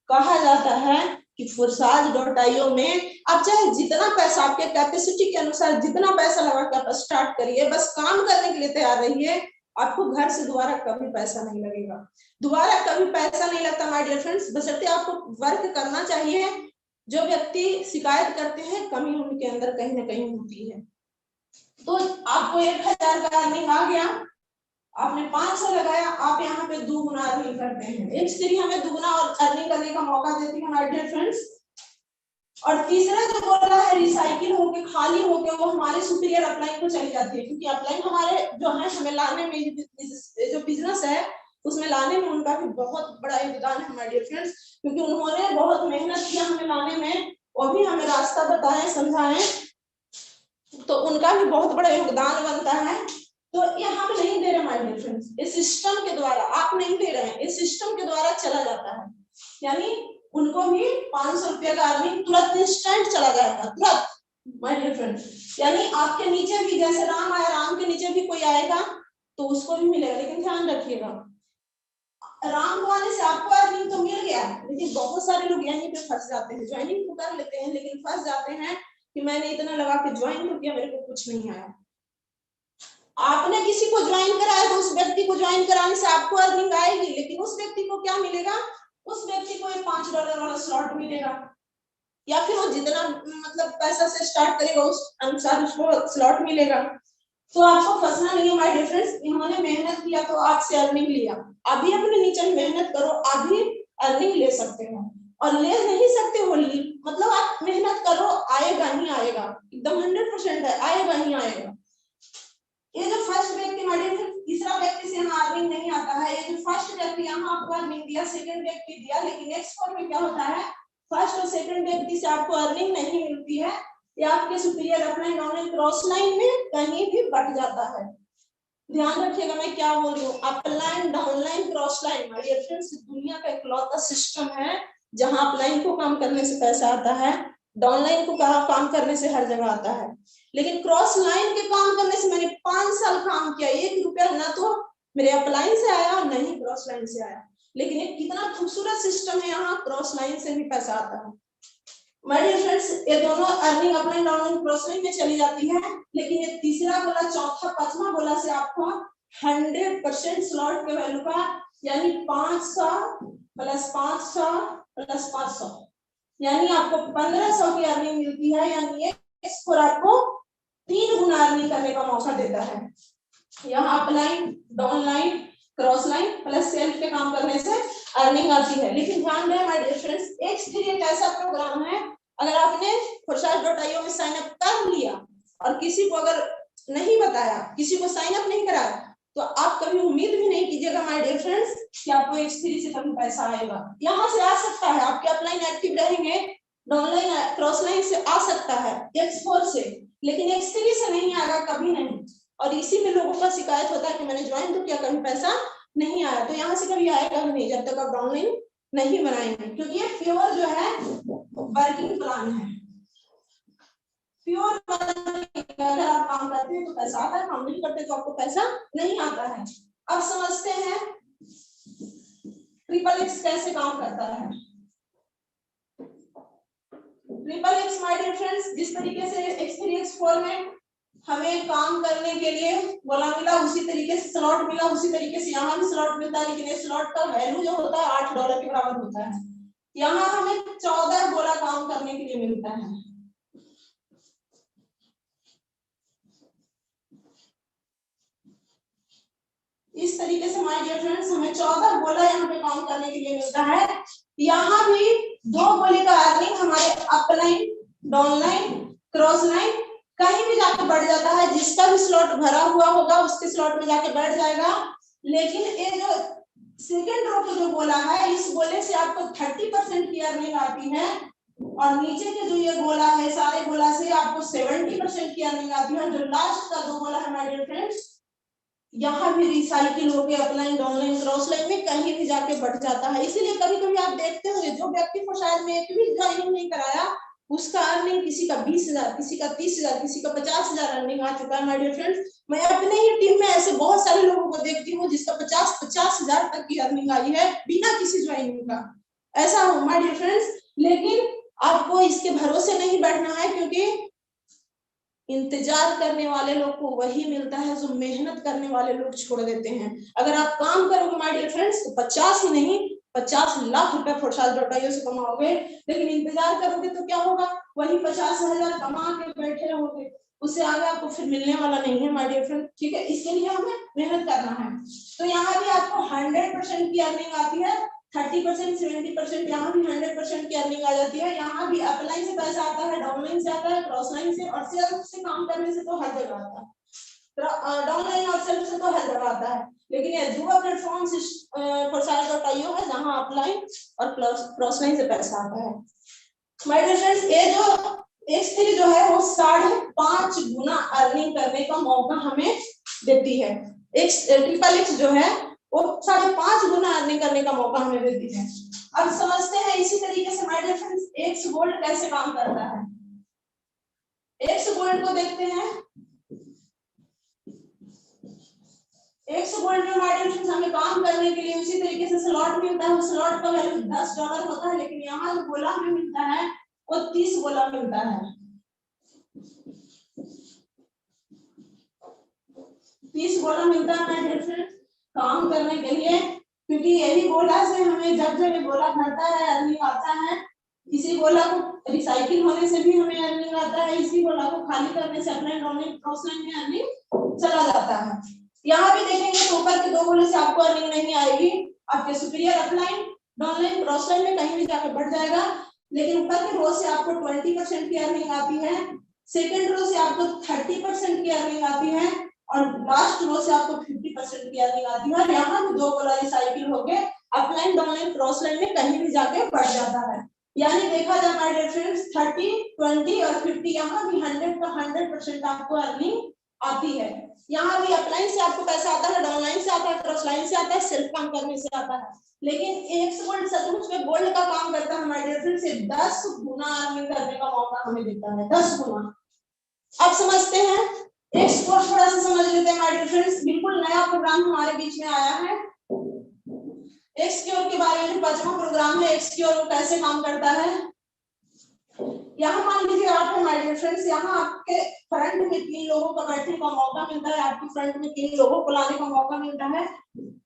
कहा जाता है कि Forsage.io में आप चाहे जितना पैसा आपके कैपेसिटी के अनुसार जितना पैसा लगा के आप स्टार्ट करिए, बस काम करने के लिए तैयार रहिए, आपको घर से दोबारा कभी पैसा नहीं लगेगा, दोबारा कभी पैसा नहीं लगता माय डियर फ्रेंड्स, बशर्ते आपको वर्क करना चाहिए। जो व्यक्ति शिकायत करते हैं कमी उनके अंदर कहीं ना कहीं होती है। तो आपको 1000 का अर्निंग आ गया, आपने 500 लगाया, आप यहाँ पे दुगुना अर्निंग करते हैं। एक स्त्री हमें दुगुना और अर्निंग करने का मौका देती है माय डियर फ्रेंड्स। और तीसरा जो बोला है रिसाइकिल होके खाली होके वो हमारे सुपीरियर अपलाइन को चली जाती है, क्योंकि अपलाइन हमारे जो है हमें लाने में जो बिजनेस है उसमें लाने में उनका भी बहुत बड़ा योगदान है माय डियर फ्रेंड्स, क्योंकि उन्होंने बहुत मेहनत किया हमें लाने में, वो भी हमें रास्ता बताएं समझाएं, तो उनका भी बहुत बड़ा योगदान बनता है। तो ये हम नहीं दे रहे माय डियर फ्रेंड्स, इस सिस्टम के द्वारा आप नहीं दे रहे हैं, इस सिस्टम के द्वारा चला जाता है। यानी उनको भी 500 रुपये का अर्निंग तुरंत इंस्टेंट चला जाएगा, तुरंत माय डियर फ्रेंड्स। यानी आपके नीचे भी जैसे राम आया, राम के नीचे भी कोई आएगा तो उसको भी मिलेगा, लेकिन ध्यान रखिएगा राम को आने से आपको अर्निंग तो मिल गया, लेकिन बहुत सारे लोग यहीं पे फंस जाते हैं, ज्वाइनिंग तो कर लेते हैं लेकिन फंस जाते हैं कि मैंने इतना लगा के ज्वाइन कर दिया, मेरे को कुछ नहीं आया। आपने किसी को ज्वाइन कराया तो उस व्यक्ति को ज्वाइन कराने से आपको अर्निंग आएगी, लेकिन उस व्यक्ति को क्या मिलेगा, उस व्यक्ति को $5 वाला स्लॉट मिलेगा, या फिर वो जितना मतलब पैसा से स्टार्ट करेगा उस अनुसार उसको स्लॉट मिलेगा। तो आपको फंसना नहीं है माय डियर फ्रेंड्स, इन्होंने मेहनत किया तो आपसे अर्निंग लिया, अभी अपने नीचे मेहनत करो, अभी अर्निंग ले सकते हो, और ले नहीं सकते हो मतलब आप मेहनत करो, आएगा ही आएगा, एकदम 100% है, आएगा ही आएगा। ये जो फर्स्ट व्यक्ति माय डियर फ्रेंड्स, तीसरा व्यक्ति से यहाँ अर्निंग नहीं आता है, ये जो फर्स्ट व्यक्ति यहाँ आपको अर्निंग दिया, सेकंड व्यक्ति दिया, लेकिन नेक्स्ट फॉर में क्या होता है, फर्स्ट और सेकंड व्यक्ति से आपको अर्निंग नहीं मिलती है, या आपके superior upline downline cross line में कहीं भी बट जाता है। ध्यान रखिएगा मैं क्या बोल रही हूँ, upline downline cross line my dear friends दुनिया का इकलौता सिस्टम है जहां अपलाइन को काम करने से पैसा आता है, डाउनलाइन को काम करने से हर जगह आता है, लेकिन क्रॉस लाइन के काम करने से मैंने 5 साल काम किया, 1 रुपया ना तो मेरे अपलाइन से आया और नहीं क्रॉस लाइन से आया, लेकिन ये कितना खूबसूरत सिस्टम है, यहाँ क्रॉस लाइन से भी पैसा आता है माय डियर फ्रेंड्स। ये दोनों earning upline downline cross line में चली जाती है, लेकिन ये तीसरा बोला, चौथा, पांचवा बोला से आपको 100% स्लॉट के वैल्यू का, यानी 500 प्लस 500 प्लस 500, यानी आपको 1500 की अर्निंग मिलती है, यानी एक्स4 आपको 3 गुना अर्निंग करने का मौका देता है। यहाँ upline downline cross line plus self के काम करने से अर्निंग आती है। लेकिन ध्यान रहे माय डियर फ्रेंड्स, X3 एक ऐसा प्रोग्राम है, अगर आपने Forsage.io में साइन अप कर लिया और किसी को अगर नहीं बताया, किसी को साइन अप नहीं कराया, तो आप कभी उम्मीद भी नहीं कीजिएगा माय डियर फ्रेंड्स कि आपको X3 से कभी पैसा आएगा। यहाँ से आ सकता है, आपके अपलाइन एक्टिव रहेंगे, डाउनलाइन क्रॉस लाइन से आ सकता है, X4 से, लेकिन X3 से नहीं आएगा, कभी नहीं। और इसी में लोगों का शिकायत होता है कि मैंने ज्वाइन तो किया, कभी पैसा नहीं आया, तो यहाँ से कभी आएगा भी नहीं जब तक आप डाउनलाइन नहीं बनाएंगे, क्योंकि ये प्योर जो है वर्किंग प्लान है, प्योर अगर आप काम करते हैं तो पैसा आता है, काम नहीं करते तो आपको पैसा नहीं आता है। अब समझते हैं XXX कैसे काम करता है। XXX माय डियर फ्रेंड्स, जिस तरीके से X3 X4 में हमें काम करने के लिए बोला मिला, उसी तरीके से स्लॉट मिला, उसी तरीके से यहाँ भी स्लॉट मिलता है, लेकिन इस स्लॉट का वैल्यू जो होता है $8 के बराबर होता है। यहाँ हमें 14 गोला काम करने के लिए मिलता है। इस तरीके से माय डियर फ्रेंड्स हमें 14 गोला यहाँ पे काम करने के लिए मिलता है। यहाँ भी 2 गोले का अर्निंग हमारे अपलाइन डाउनलाइन क्रॉस लाइन कहीं भी जाके बढ़ जाता है, जिसका भी स्लॉट भरा हुआ होगा उसके स्लॉट में जाके बैठ जाएगा। लेकिन ये जो सेकंड रो पे जो गोला है, इस गोले से आपको 30% की अर्निंग आती है, और नीचे के जो ये गोला है, सारे गोला से आपको 70% की अर्निंग आती है। जो लास्ट का 2 गोला है माय डियर फ्रेंड्स, यहाँ भी रिसाइकिल हो गया, अपलाइन डाउनलाइन क्रॉस लाइन में कहीं भी जाके बढ़ जाता है। इसीलिए कभी कभी आप देखते होंगे जो व्यक्ति को शायद में एक भी ज्वाइनिंग नहीं कराया, उसका अर्निंग किसी का 20,000, किसी का 30,000, किसी का 50,000 अर्निंग आ चुका है। माय डियर फ्रेंड्स, मैं अपने ही टीम में ऐसे बहुत सारे लोगों को देखती हूँ जिसका 50,000 तक की अर्निंग आई है बिना किसी ज्वाइनिंग का। ऐसा हो माय डियर फ्रेंड्स, लेकिन आपको इसके भरोसे नहीं बैठना है, क्योंकि इंतजार करने वाले लोग को वही मिलता है जो मेहनत करने वाले लोग छोड़ देते हैं। अगर आप काम करोगे माय डियर फ्रेंड्स तो 50 ही नहीं 50 लाख रुपए फोरसाल.io से कमाओगे, लेकिन इंतजार करोगे तो क्या होगा, वही 50,000 कमा के बैठे रहोगे, उससे आगे आपको फिर मिलने वाला नहीं है माय डियर फ्रेंड। ठीक है, इसके लिए हमें मेहनत करना है। तो यहाँ भी आपको 100% की अर्निंग आती है, 30%, 70%, यहाँ भी 100% की अर्निंग आ जाती है। यहाँ भी अपलाइन से पैसा आता है, डाउनलाइन से आता है, क्रॉस लाइन से, और सेल्फ से काम करने से तो हर जगह आता है। डाउनलाइन और सेल्फ से तो हर जगह आता है, लेकिन ये जुआ प्लेटफॉर्म फोरसाल.io है जहाँ अपलाइन और क्रॉस लाइन से पैसा आता है। माय डियर फ्रेंड्स, ये जो X3 जो है वो 5.5 गुना अर्निंग करने का मौका हमें देती है। XXX जो है वो 5.5 गुना अर्निंग करने का मौका हमें देती है। अब समझते हैं इसी तरीके से my dear friends X gold कैसे काम करता है। एक्स गोल्ड को देखते हैं। एक्स गोल्ड में माय डियर फ्रेंड्स हमें काम करने के लिए उसी तरीके से स्लॉट मिलता है। स्लॉट का वैल्यू $10 होता है, लेकिन यहाँ जो गोला हमें मिलता है वो 30 गोला मिलता है। 30 गोला मिलता है माय डियर फ्रेंड्स काम करने के लिए, क्योंकि यही गोला से हमें जब जब ये गोला भरता है अर्निंग आता है। इसी गोला को रिसाइकिल होने से भी हमें अर्निंग आता है, इसी गोला को खाली करने से अपने डाउनलाइन क्रॉस लाइन में अर्निंग चला जाता है। यहाँ भी देखेंगे तो ऊपर के दो गोले से आपको अर्निंग नहीं आएगी, आपके superior upline downline cross line में कहीं भी जाकर बढ़ जाएगा, लेकिन ऊपर के रो से आपको 20% की अर्निंग आती है, सेकेंड रो से आपको 30% की अर्निंग आती है, और लास्ट रो से आपको 50% की अर्निंग आती है। और यहाँ भी दो गोला रिसाइकिल होके अपलाइन डाउनलाइन क्रॉस लाइन में कहीं भी जाके बढ़ जाता है। यानी देखा जाए माय डियर फ्रेंड्स 30, 20 और 50 यहाँ भी 100 का 100% आपको अर्निंग आती है। यहाँ भी अपलाइन से आपको पैसा आता है, डाउनलाइन से आता है, क्रॉस लाइन से आता है, सेल्फ काम करने से आता है। लेकिन एक्स गोल्ड सचमुच में गोल्ड का काम करता है माय डियर फ्रेंड्स, 10 गुना अर्निंग करने का मौका हमें देता है, 10 गुना। अब समझते हैं एक्स को थोड़ा सा समझ लेते हैं माय डियर फ्रेंड्स। बिल्कुल नया प्रोग्राम हमारे बीच में आया है एक्सक्यूर के बारे में। जो 5वां प्रोग्राम है एक्सक्यूर, वो कैसे काम करता है। यहाँ मान लीजिए आप है माय डियर फ्रेंड्स, यहाँ आपके फ्रंट में 3 लोगों का बैठने का मौका मिलता है, आपकी फ्रंट में 3 लोगों को लाने का मौका मिलता है।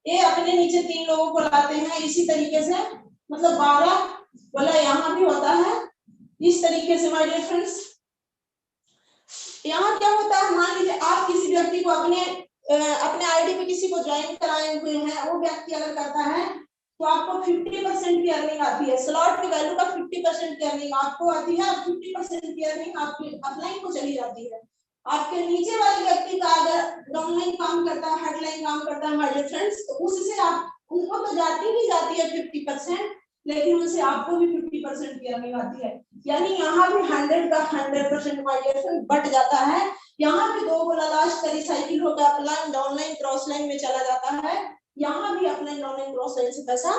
ये अपने नीचे 3 लोगों को लाते हैं इसी तरीके से, मतलब 12 वाला यहाँ भी होता है इस तरीके से माय डियर फ्रेंड्स। यहाँ क्या होता है, मान लीजिए आप किसी व्यक्ति को अपने आईडी पे किसी को ज्वाइन कराए हुए हैं, वो व्यक्ति अगर करता है तो आपको 50% की अर्निंग आती है। स्लॉट की वैल्यू का 50% की अर्निंग आपको आती है, और 50% की अर्निंग आपके अपलाइन को चली जाती है। आपके नीचे वाले व्यक्ति का अगर डाउनलाइन काम करता है, हेडलाइन काम करता है माय डियर फ्रेंड्स, तो उससे आप उनको तो जाती ही जाती है 50%, लेकिन उनसे आपको भी 50% की अर्निंग आती है। यानी यहाँ भी 100 का 100% माय डियर फ्रेंड बढ़ जाता है। यहाँ भी दो गोला लास्ट का रिसाइकिल होकर अपलाइन डाउनलाइन क्रॉस लाइन में चला जाता है। यहाँ भी अपलाइन डाउनलाइन क्रॉस लाइन से पैसा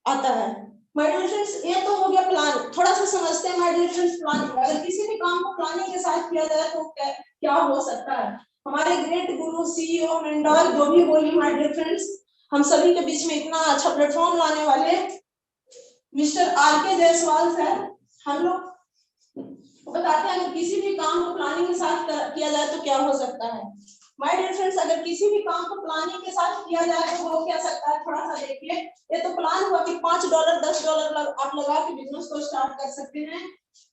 आता है। माय डियर फ्रेंड्स, ये तो हो गया प्लान। थोड़ा सा समझते हैं माय डियर फ्रेंड्स प्लानिंग। अगर किसी भी काम को प्लानिंग के साथ किया जाए तो क्या हो सकता है। हमारे ग्रेट गुरु, सीईओ, मेंटोर जो भी बोली माय डियर फ्रेंड्स, हम सभी के बीच में इतना अच्छा प्लेटफॉर्म लाने वाले मिस्टर आर.के. जायसवाल सर, हम लोग बताते हैं अगर किसी भी काम को प्लानिंग के साथ किया जाए तो क्या हो सकता है। माय डियर फ्रेंड्स, अगर किसी भी काम को प्लानिंग के साथ किया जाए तो हो क्या सकता है, थोड़ा सा देखिए। ये तो प्लान हुआ कि $5, $10 आप लगा के बिजनेस को स्टार्ट कर सकते हैं।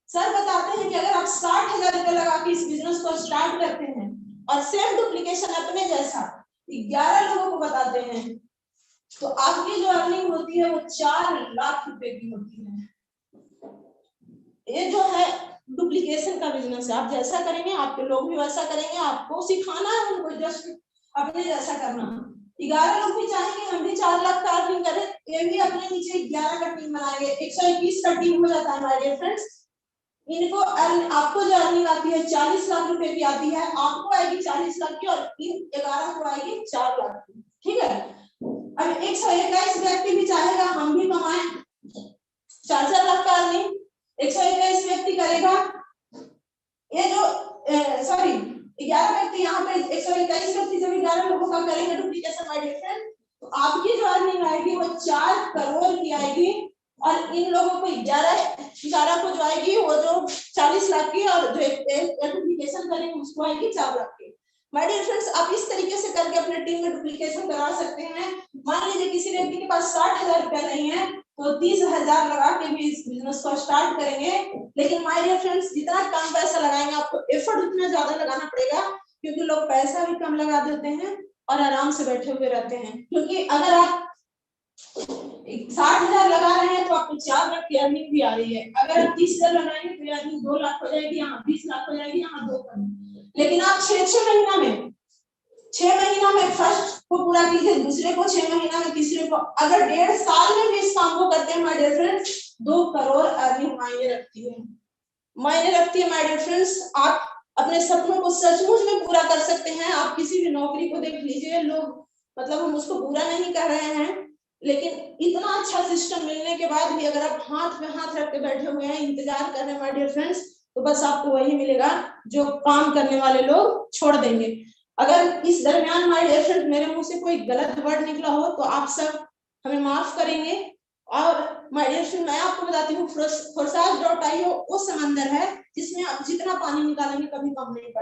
सर बताते हैं कि अगर आप 60,000 रुपए लगा के इस बिजनेस को स्टार्ट करते हैं और सेम डुप्लीकेशन अपने जैसा 11 लोगों को बताते हैं, तो आपकी जो अर्निंग होती है वो 4 लाख रुपए की होती है। ये जो है डुप्लीकेशन का बिजनेस है। आप जैसा करेंगे आपके लोग भी वैसा करेंगे, आपको सिखाना है उनको जस्ट अपने जैसा करना। 11 लोग भी चाहेंगे हम भी 4 लाख का अर्निंग करें, ये भी अपने नीचे 11 का टीम बनाएंगे, 121 का टीम हो जाता है हमारे फ्रेंड्स। इनको आपको जो अर्निंग आती है 40 लाख रुपए की आती है, आपको आएगी 40 लाख की और इन 11 को आएगी 4 लाख की। ठीक है, अब 121 व्यक्ति भी चाहेगा हम भी कमाएं 4-4 लाख का अर्निंग, 121 व्यक्ति करेगा, ये जो सॉरी 11 व्यक्ति यहाँ पे 121 व्यक्ति जब 11 लोगों का करेंगे डुप्लीकेशन माय डियर फ्रेंड, तो आपकी जो अर्निंग आएगी वो 4 करोड़ की आएगी और इन लोगों को 11 को जो आएगी वो जो 40 लाख की और जो डुप्लीकेशन करेंगे उसको आएगी 4 लाख की। माय डियर फ्रेंड्स, आप इस तरीके से करके अपने टीम में डुप्लीकेशन करा सकते हैं। मान लीजिए किसी व्यक्ति के पास 60,000 रुपया नहीं है तो 30,000 लगा के भी इस बिजनेस को स्टार्ट करेंगे, लेकिन माय डियर फ्रेंड्स जितना कम पैसा लगाएंगे आपको एफर्ट उतना ज्यादा लगाना पड़ेगा, क्योंकि लोग पैसा भी कम लगा देते हैं और आराम से बैठे हुए रहते हैं। क्योंकि अगर आप 60,000 लगा रहे हैं तो आपको 4 लाख की अर्निंग भी आ रही है, अगर आप 30,000 लगाएंगे तो अर्निंग 2 लाख हो जाएगी, यहाँ 20 लाख हो जाएगी, यहाँ 2 करोड़। लेकिन आप 6 महीना में फर्स्ट को पूरा कीजिए, दूसरे को 6 महीना में, तीसरे को, अगर 1.5 साल में भी इस काम को करते हैं my dear friends, 2 crore earning मायने रखती है माय डियर फ्रेंड्स। आप अपने सपनों को सचमुच में पूरा कर सकते हैं। आप किसी भी नौकरी को देख लीजिए, लोग मतलब हम उसको बुरा नहीं कर रहे हैं, लेकिन इतना अच्छा सिस्टम मिलने के बाद भी अगर आप हाथ में हाथ रख के बैठे हुए हैं, इंतजार कर रहे हैं माय डियर फ्रेंड्स, तो बस आपको वही मिलेगा जो काम करने वाले लोग छोड़ देंगे। अगर इस दरमियान माय डियर फ्रेंड्स मेरे मुंह से कोई गलत वर्ड निकला हो तो आप सब हमें माफ करेंगे। और माय डियर फ्रेंड, मैं आपको बताती हूँ forsage.io वो समंदर है जिसमें आप जितना पानी निकालेंगे कभी कम नहीं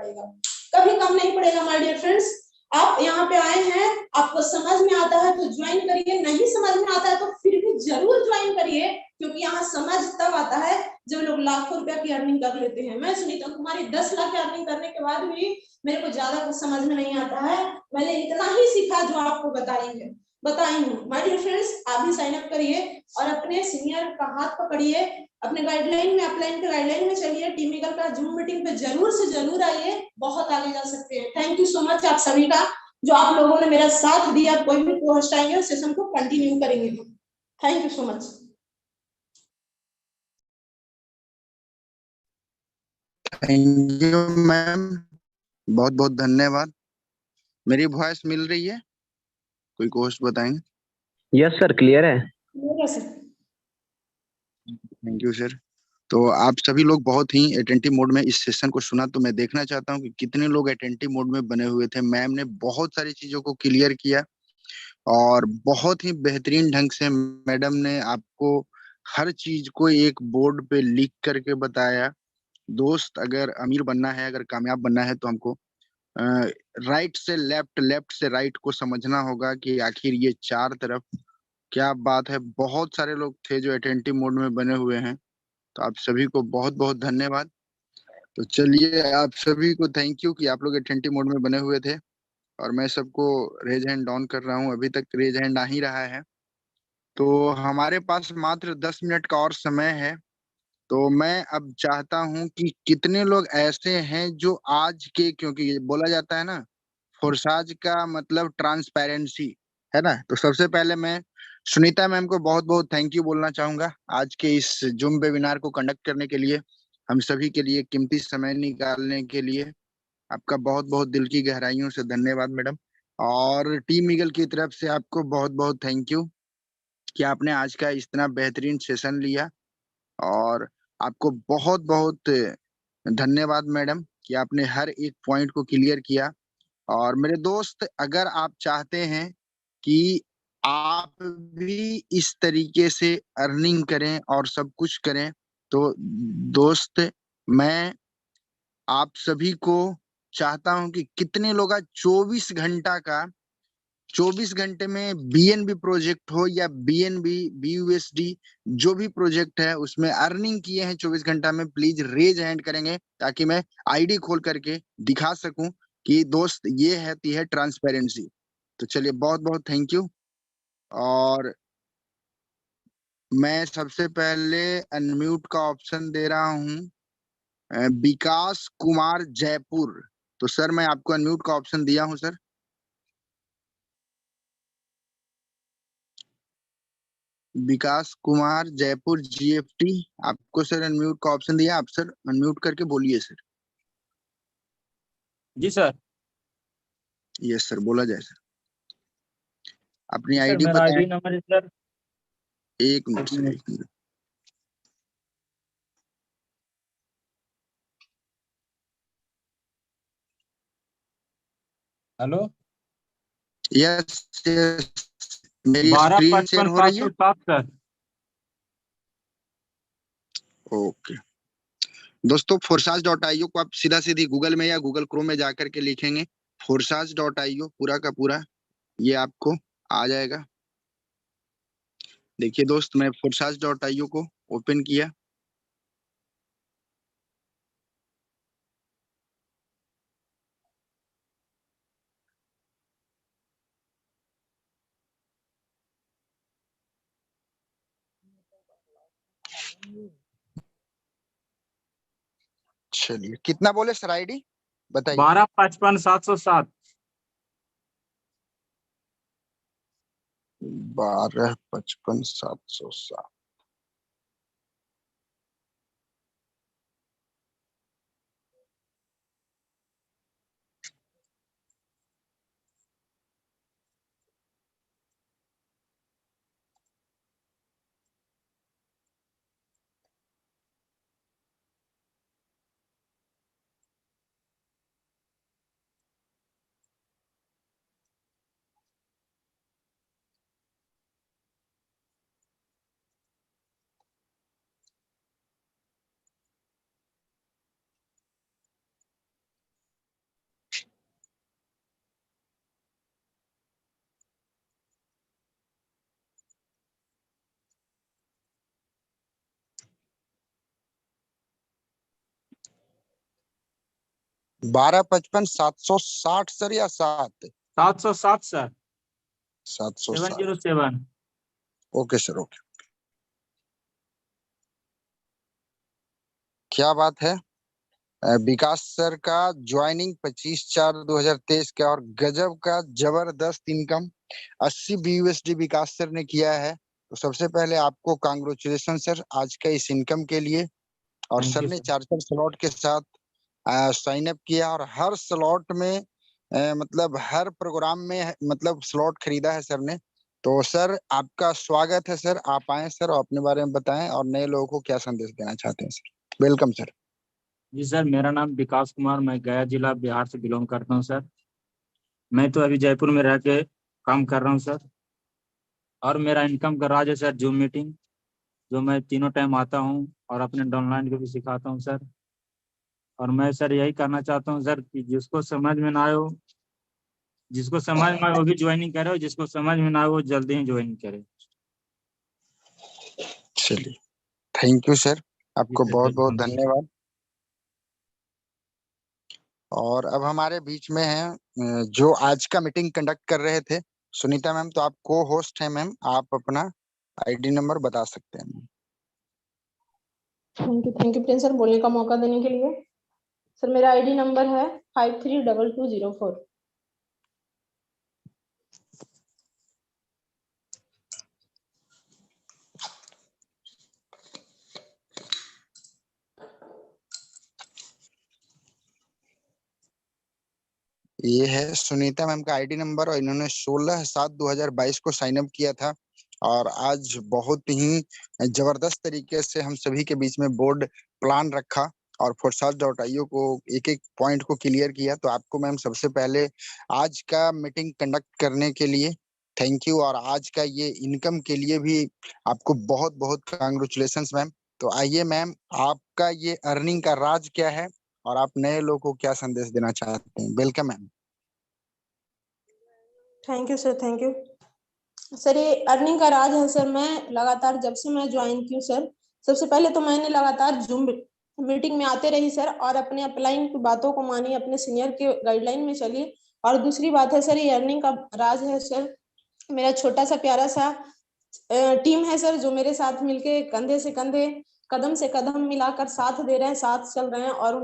पड़ेगा माय डियर फ्रेंड्स। आप यहाँ पे आए हैं, आपको समझ में आता है तो ज्वाइन करिए, नहीं समझ में आता है तो फिर भी जरूर ज्वाइन करिए, क्योंकि यहाँ समझ तब आता है जब लोग लाखों रुपया की अर्निंग कर लेते हैं। मैं सुनीता कुमारी 10 लाख की अर्निंग करने के बाद भी मेरे को ज्यादा कुछ समझ में नहीं आता है, मैंने इतना ही सीखा जो आपको बताई हूँ। माय डियर फ्रेंड्स, आप भी साइन अप करिए और अपने सीनियर का हाथ पकड़िए, अपने गाइडलाइन में, अपलाइन के गाइडलाइन में चलिए, टीम ईगल का जूम मीटिंग पे जरूर से जरूर आइए, बहुत आगे जा सकते हैं। थैंक यू सो मच आप सभी का, जो आप लोगों ने मेरा साथ दिया। कोई भी पोस्ट आएंगे सेशन को कंटिन्यू करेंगे। Thank you so much. Thank you ma'am, बहुत बहुत धन्यवाद। मेरी वॉइस मिल रही है? कोई कोस्ट बताएंगे? यस सर, क्लियर है। Thank you sir. तो आप सभी लोग बहुत ही अटेंटिव मोड में इस सेशन को सुना, तो मैं देखना चाहता हूँ कि कितने लोग अटेंटिव मोड में बने हुए थे। मैम ने बहुत सारी चीजों को क्लियर किया और बहुत ही बेहतरीन ढंग से मैडम ने आपको हर चीज को एक बोर्ड पे लिख करके बताया। दोस्त, अगर अमीर बनना है, अगर कामयाब बनना है, तो हमको राइट से लेफ्ट, लेफ्ट से राइट को समझना होगा कि आखिर ये चार तरफ क्या बात है। बहुत सारे लोग थे जो अटेंटिव मोड में बने हुए हैं, तो आप सभी को बहुत बहुत धन्यवाद। तो चलिए, आप सभी को थैंक यू कि आप लोग अटेंटिव मोड में बने हुए थे और मैं सबको रेज हैंड डाउन कर रहा हूँ। अभी तक रेज हैंड आ ही रहा है। तो हमारे पास मात्र 10 मिनट का और समय है, तो मैं अब चाहता हूं कि कितने लोग ऐसे हैं जो आज के, क्योंकि ये बोला जाता है ना, फोरसाज का मतलब ट्रांसपेरेंसी है ना। तो सबसे पहले मैं सुनीता मैम को बहुत बहुत थैंक यू बोलना चाहूंगा आज के इस जूम वेबिनार को कंडक्ट करने के लिए, हम सभी के लिए कीमती समय निकालने के लिए। आपका बहुत बहुत दिल की गहराइयों से धन्यवाद मैडम। और टीम ईगल की तरफ से आपको बहुत बहुत थैंक यू कि आपने आज का इतना बेहतरीन सेशन लिया। और आपको बहुत बहुत धन्यवाद मैडम कि आपने हर एक पॉइंट को क्लियर किया। और मेरे दोस्त, अगर आप चाहते हैं कि आप भी इस तरीके से अर्निंग करें और सब कुछ करें, तो दोस्त मैं आप सभी को चाहता हूं कि कितने लोग आज 24 घंटे में बीएनबी प्रोजेक्ट हो या बीएनबी बीयूएसडी जो भी प्रोजेक्ट है उसमें अर्निंग किए हैं 24 घंटा में, प्लीज रेज हैंड करेंगे ताकि मैं आईडी खोल करके दिखा सकूं कि दोस्त ये है ट्रांसपेरेंसी। तो चलिए, बहुत बहुत थैंक यू। और मैं सबसे पहले अनम्यूट का ऑप्शन दे रहा हूं विकास कुमार जयपुर। तो सर, मैं आपको अनम्यूट का ऑप्शन दिया हूं सर। विकास कुमार जयपुर जीएफटी, आपको सर अनम्यूट का ऑप्शन दिया, आप सर अनम्यूट करके बोलिए सर। जी सर। यस सर, बोला जाए सर। अपनी सर आईडी मेरा बताएं। आईडी नंबर है सर। एक मिनट एक सर, मिनट। एक मिनट। हेलो। यस यस, मेरी बारह स्क्रीन शेयर पचपन हो सात रही है। सौ सात सर। ओके फोर्साज.io को आप सीधा सीधी गूगल में या गूगल क्रोम में जाकर के लिखेंगे फोर्साज.io पूरा का पूरा, ये आपको आ जाएगा। देखिए दोस्त, मैं फोर्साज.io को ओपन किया। चलिए, कितना बोले सर आईडी बताइए। 1255 707। 1255 707। बारह पचपन 760 सर या 7? 707 सर। 707। 707। Okay sir, okay. क्या बात है। विकास सर का ज्वाइनिंग 25/4/2023 का, और गजब का जबरदस्त इनकम 80 BUSD विकास सर ने किया है। तो सबसे पहले आपको कांग्रेचुलेशन सर आज का इस इनकम के लिए। और थैंक सर यू ने सर। 4 स्लॉट के साथ साइन अप किया, और हर स्लॉट में मतलब हर प्रोग्राम में मतलब स्लॉट खरीदा है सर ने। तो सर आपका स्वागत है सर, आप आए सर और अपने बारे में बताएं और नए लोगों को क्या संदेश देना चाहते हैं सर। Welcome sir. जी सर, मेरा नाम विकास कुमार, मैं गया जिला बिहार से बिलोंग करता हूँ सर। मैं तो अभी जयपुर में रह के काम कर रहा हूँ सर। और मेरा इनकम का राज है सर जूम मीटिंग, जो मैं तीनों टाइम आता हूँ और अपने डाउनलाइन को भी सिखाता हूँ सर। और मैं सर यही करना चाहता हूँ सर कि जिसको समझ में ना आए हो, जिसको समझ में आए वो भी ज्वाइनिंग करे, और जिसको समझ में ना आए वो जल्दी ही ज्वाइनिंग करे। चलिए, थैंक यू सर, जी आपको सर, बहुत बहुत वेलकम सर। धन्यवाद। और अब हमारे बीच में है जो आज का मीटिंग कंडक्ट कर रहे थे, सुनीता मैम। तो आप को होस्ट हैं मैम, आप अपना आईडी नंबर बता सकते हैं। थैंक यू प्रिंस सर, बोलने का मौका देने के लिए। सर मेरा आईडी नंबर है 532204। ये है सुनीता मैम का आईडी नंबर, और इन्होंने 16/7/2022 को साइन अप किया था। और आज बहुत ही जबरदस्त तरीके से हम सभी के बीच में बोर्ड प्लान रखा और फोर्साज.io को एक एक पॉइंट को क्लियर किया। तो आपको मैम सबसे पहले आज का मीटिंग कंडक्ट करने के लिए थैंक यू, और आज का ये इनकम के लिए भी आपको बहुत बहुत कांग्रेचुलेशंस मैम। तो आइए मैम, आपका ये अर्निंग का राज क्या है और आप नए लोगों को क्या संदेश देना चाहते हैं। Welcome ma'am. Thank you sir, thank you sir. ये अर्निंग का राज है सर। मैं लगातार जब से मैं ज्वाइन की हूँ सर, सबसे पहले तो मैंने लगातार जूम मीटिंग में आते रही सर, और अपने अपलाइन की बातों को मानी, अपने सीनियर के गाइडलाइन में चली। और दूसरी बात है सर, ये अर्निंग का राज है सर, मेरा छोटा सा प्यारा सा टीम है सर, जो मेरे साथ मिलके कंधे से कंधे, कदम से कदम मिलाकर साथ दे रहे हैं, साथ चल रहे हैं। और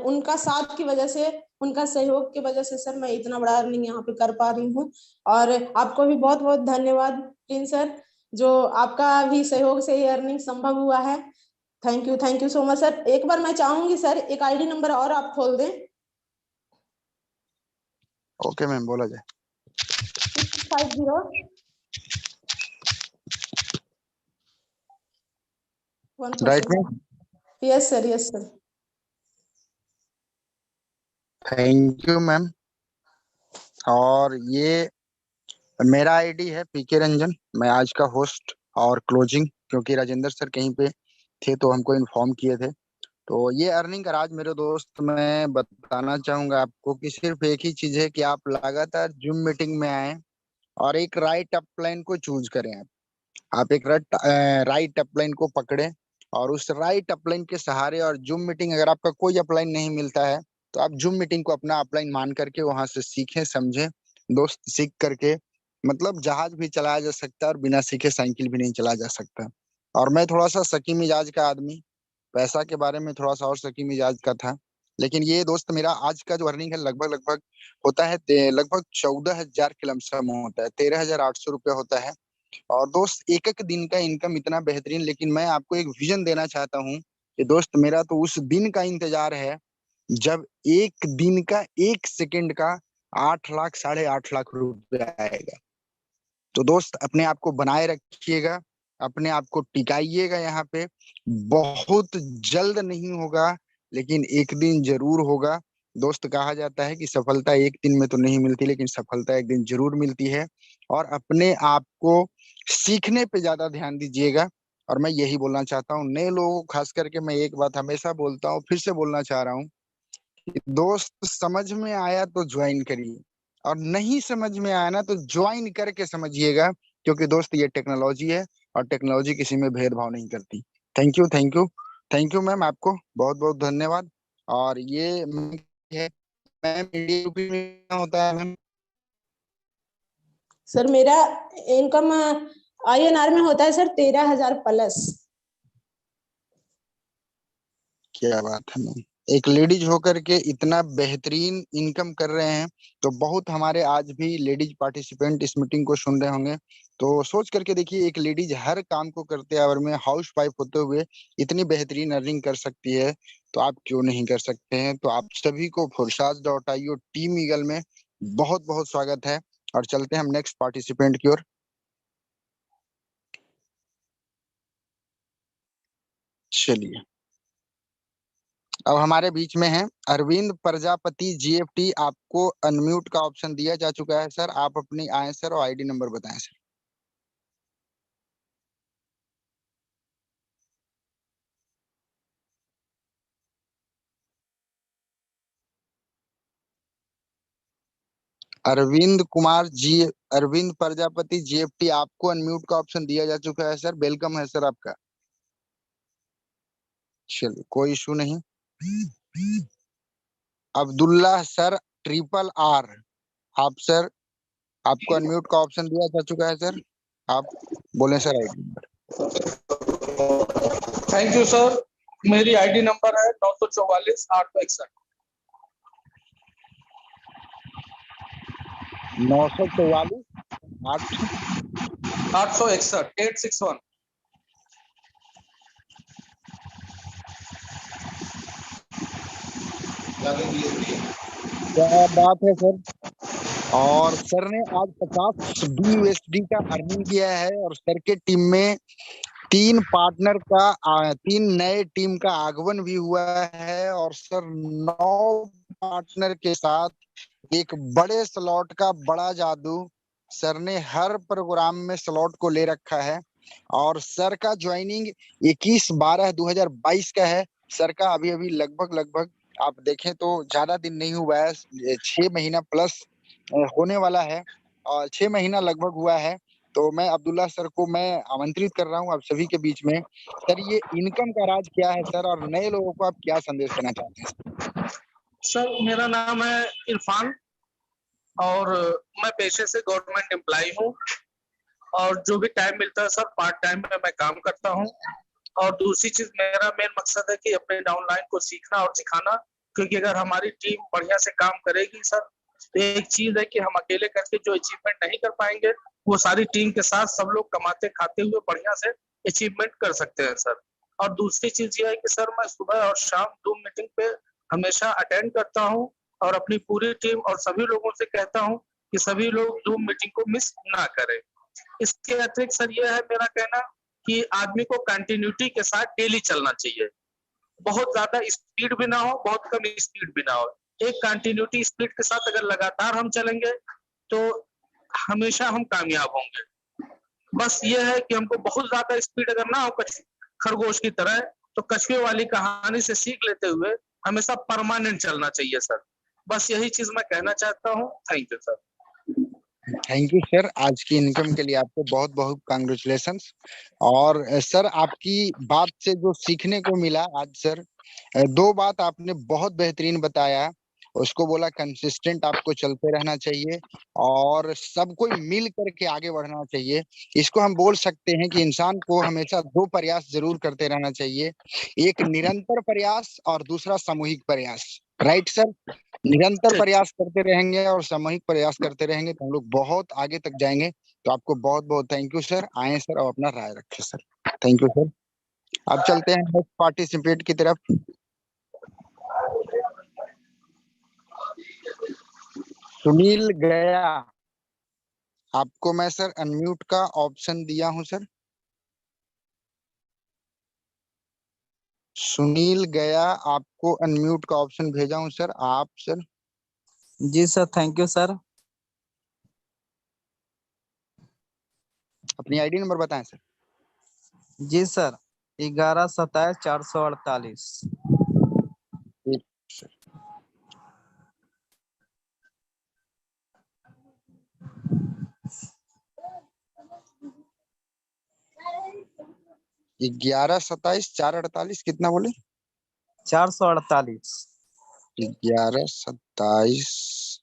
उनका साथ की वजह से, उनका सहयोग की वजह से सर मैं इतना बड़ा अर्निंग यहाँ पे कर पा रही हूँ। और आपको भी बहुत बहुत धन्यवाद प्रिंस सर। जो आपका भी सहयोग से ये अर्निंग संभव हुआ है। Thank you so much sir. एक बार मैं चाहूंगी सर एक आईडी नंबर और आप खोल दें। ओके मैम, बोला जाए। 650 right 137। Ma'am, yes sir, yes sir. Thank you ma'am. और ये मेरा आईडी है पीके रंजन, मैं आज का होस्ट और क्लोजिंग, क्योंकि राजेंद्र सर कहीं पे थे तो हमको इन्फॉर्म किए थे। तो ये अर्निंग का राज मेरे दोस्त, मैं बताना चाहूंगा आपको कि सिर्फ एक ही चीज है कि आप लगातार जूम मीटिंग में आए और एक राइट अपलाइन को चूज करें। आप एक राइट अपलाइन को पकड़े और उस राइट अपलाइन के सहारे, और जूम मीटिंग अगर आपका कोई अपलाइन नहीं मिलता है तो आप जूम मीटिंग को अपना अपलाइन मान करके वहां से सीखें समझें। दोस्त, सीख करके मतलब जहाज भी चलाया जा सकता है और बिना सीखे साइकिल भी नहीं चलाया जा सकता। और मैं थोड़ा सा शकी मिजाज का आदमी, पैसा के बारे में थोड़ा सा और शकी मिजाज का था। लेकिन ये दोस्त मेरा आज का जो अर्निंग है लगभग लगभग होता है, लगभग 14,000 के लमसम होता है, 13,800 रुपया होता है। और दोस्त एक एक दिन का इनकम इतना बेहतरीन, लेकिन मैं आपको एक विजन देना चाहता हूँ कि दोस्त मेरा तो उस दिन का इंतजार है जब एक दिन का 1 सेकंड का 8 लाख 8.5 लाख रुपया आएगा। तो दोस्त अपने आप को बनाए रखिएगा, अपने आप को टिकाइएगा यहाँ पे। बहुत जल्द नहीं होगा लेकिन एक दिन जरूर होगा। दोस्त, कहा जाता है कि सफलता एक दिन में तो नहीं मिलती, लेकिन सफलता एक दिन जरूर मिलती है। और अपने आप को सीखने पे ज्यादा ध्यान दीजिएगा। और मैं यही बोलना चाहता हूँ नए लोगों को, खास करके मैं एक बात हमेशा बोलता हूँ, फिर से बोलना चाह रहा हूँ कि दोस्त समझ में आया तो ज्वाइन करिए, और नहीं समझ में आया ना तो ज्वाइन करके समझिएगा, क्योंकि दोस्त ये टेक्नोलॉजी है और टेक्नोलॉजी किसी में भेदभाव नहीं करती। Thank you, thank you, thank you ma'am, आपको बहुत बहुत धन्यवाद। और ये है मैम, इंडियन रुपी में होता है मैम। सर मेरा इनकम INR में होता है सर 13,000 प्लस। क्या बात है मैम, एक लेडीज होकर के इतना बेहतरीन इनकम कर रहे हैं। तो बहुत हमारे आज भी लेडीज पार्टिसिपेंट इस मीटिंग को सुन रहे होंगे। तो सोच करके देखिए, एक लेडीज हर काम को करते आवर में हाउस वाइफ होते हुए इतनी बेहतरीन अर्निंग कर सकती है, तो आप क्यों नहीं कर सकते हैं। तो आप सभी को forshaz.io टीम ईगल में बहुत बहुत स्वागत है। और चलते हैं हम नेक्स्ट पार्टिसिपेंट की ओर। चलिए, अब हमारे बीच में है अरविंद प्रजापति GFT। आपको अनम्यूट का ऑप्शन दिया जा चुका है सर, आप अपनी आए सर और आईडी नंबर बताएं सर। अरविंद प्रजापति GFT, आपको अनम्यूट का ऑप्शन दिया जा चुका है सर, वेलकम है सर आपका। चलिए, कोई इशू नहीं। अब्दुल्ला सर RRR, आप सर, आपको अनम्यूट का ऑप्शन दिया जा चुका है सर, आप बोले sir ID number. Thank you sir. मेरी आईडी नंबर है 944 861। 944 861 861। क्या बात है सर। और सर ने आज 50 BUSD का अर्निंग किया है, और सर के टीम में 3 नए टीम का आगमन भी हुआ है। और सर 9 पार्टनर के साथ एक बड़े स्लॉट का बड़ा जादू सर ने हर प्रोग्राम में स्लॉट को ले रखा है। और सर का ज्वाइनिंग 21/12/2022 का है। सर का अभी अभी लगभग लगभग आप देखें तो ज्यादा दिन नहीं हुआ है, 6 महीना प्लस होने वाला है, और 6 महीना लगभग हुआ है। तो मैं अब्दुल्ला सर को मैं आमंत्रित कर रहा हूँ आप सभी के बीच में। सर, ये इनकम का राज क्या है सर, और नए लोगों को आप क्या संदेश देना चाहते हैं? सर मेरा नाम है इरफान और मैं पेशे से गवर्नमेंट एम्प्लॉय हूँ और जो भी टाइम मिलता है सर पार्ट टाइम में मैं काम करता हूँ। और दूसरी चीज मेरा मेन मकसद है कि अपने डाउनलाइन को सीखना और सिखाना, क्योंकि अगर हमारी टीम बढ़िया से काम करेगी सर तो एक चीज है कि हम अकेले करके जो अचीवमेंट नहीं कर पाएंगे, वो सारी टीम के साथ सब लोग कमाते खाते हुए बढ़िया से अचीवमेंट कर सकते हैं सर। और दूसरी चीज ये है कि सर मैं सुबह और शाम जूम मीटिंग पे हमेशा अटेंड करता हूँ और अपनी पूरी टीम और सभी लोगों से कहता हूँ कि सभी लोग जूम मीटिंग को मिस ना करें। इसके अतिरिक्त सर ये है मेरा कहना कि आदमी को कंटिन्यूटी के साथ डेली चलना चाहिए। बहुत ज्यादा स्पीड भी ना हो, बहुत कम स्पीड भी ना हो। एक कंटिन्यूटी स्पीड के साथ अगर लगातार हम चलेंगे तो हमेशा हम कामयाब होंगे। बस ये है कि हमको बहुत ज्यादा स्पीड अगर ना हो खरगोश की तरह, तो कछुए वाली कहानी से सीख लेते हुए हमेशा परमानेंट चलना चाहिए सर। बस यही चीज मैं कहना चाहता हूँ। Thank you sir. Thank you sir. आज की इनकम के लिए आपको बहुत बहुत कांग्रेचुलेशंस। और सर आपकी बात से जो सीखने को मिला आज सर, दो बात आपने बहुत बेहतरीन बताया। उसको बोला कंसिस्टेंट आपको चलते रहना चाहिए और सबको मिल करके आगे बढ़ना चाहिए। इसको हम बोल सकते हैं कि इंसान को हमेशा दो प्रयास जरूर करते रहना चाहिए, एक निरंतर प्रयास और दूसरा सामूहिक प्रयास। Right sir? निरंतर प्रयास करते रहेंगे और सामूहिक प्रयास करते रहेंगे तो हम लोग बहुत आगे तक जाएंगे। तो आपको बहुत बहुत थैंक यू सर। आए सर और अपना राय रखें सर। Thank you sir. अब चलते हैं नेक्स्ट पार्टिसिपेट की तरफ। सुनील गया, आपको मैं सर अनम्यूट का ऑप्शन दिया हूं सर। सुनील गया, आपको अनम्यूट का ऑप्शन भेजा हूं सर। आप सर। जी सर, थैंक यू सर। अपनी आईडी नंबर बताएं सर। जी सर, 1127-448। सर 1127-448 कितना बोले? 448। 1127।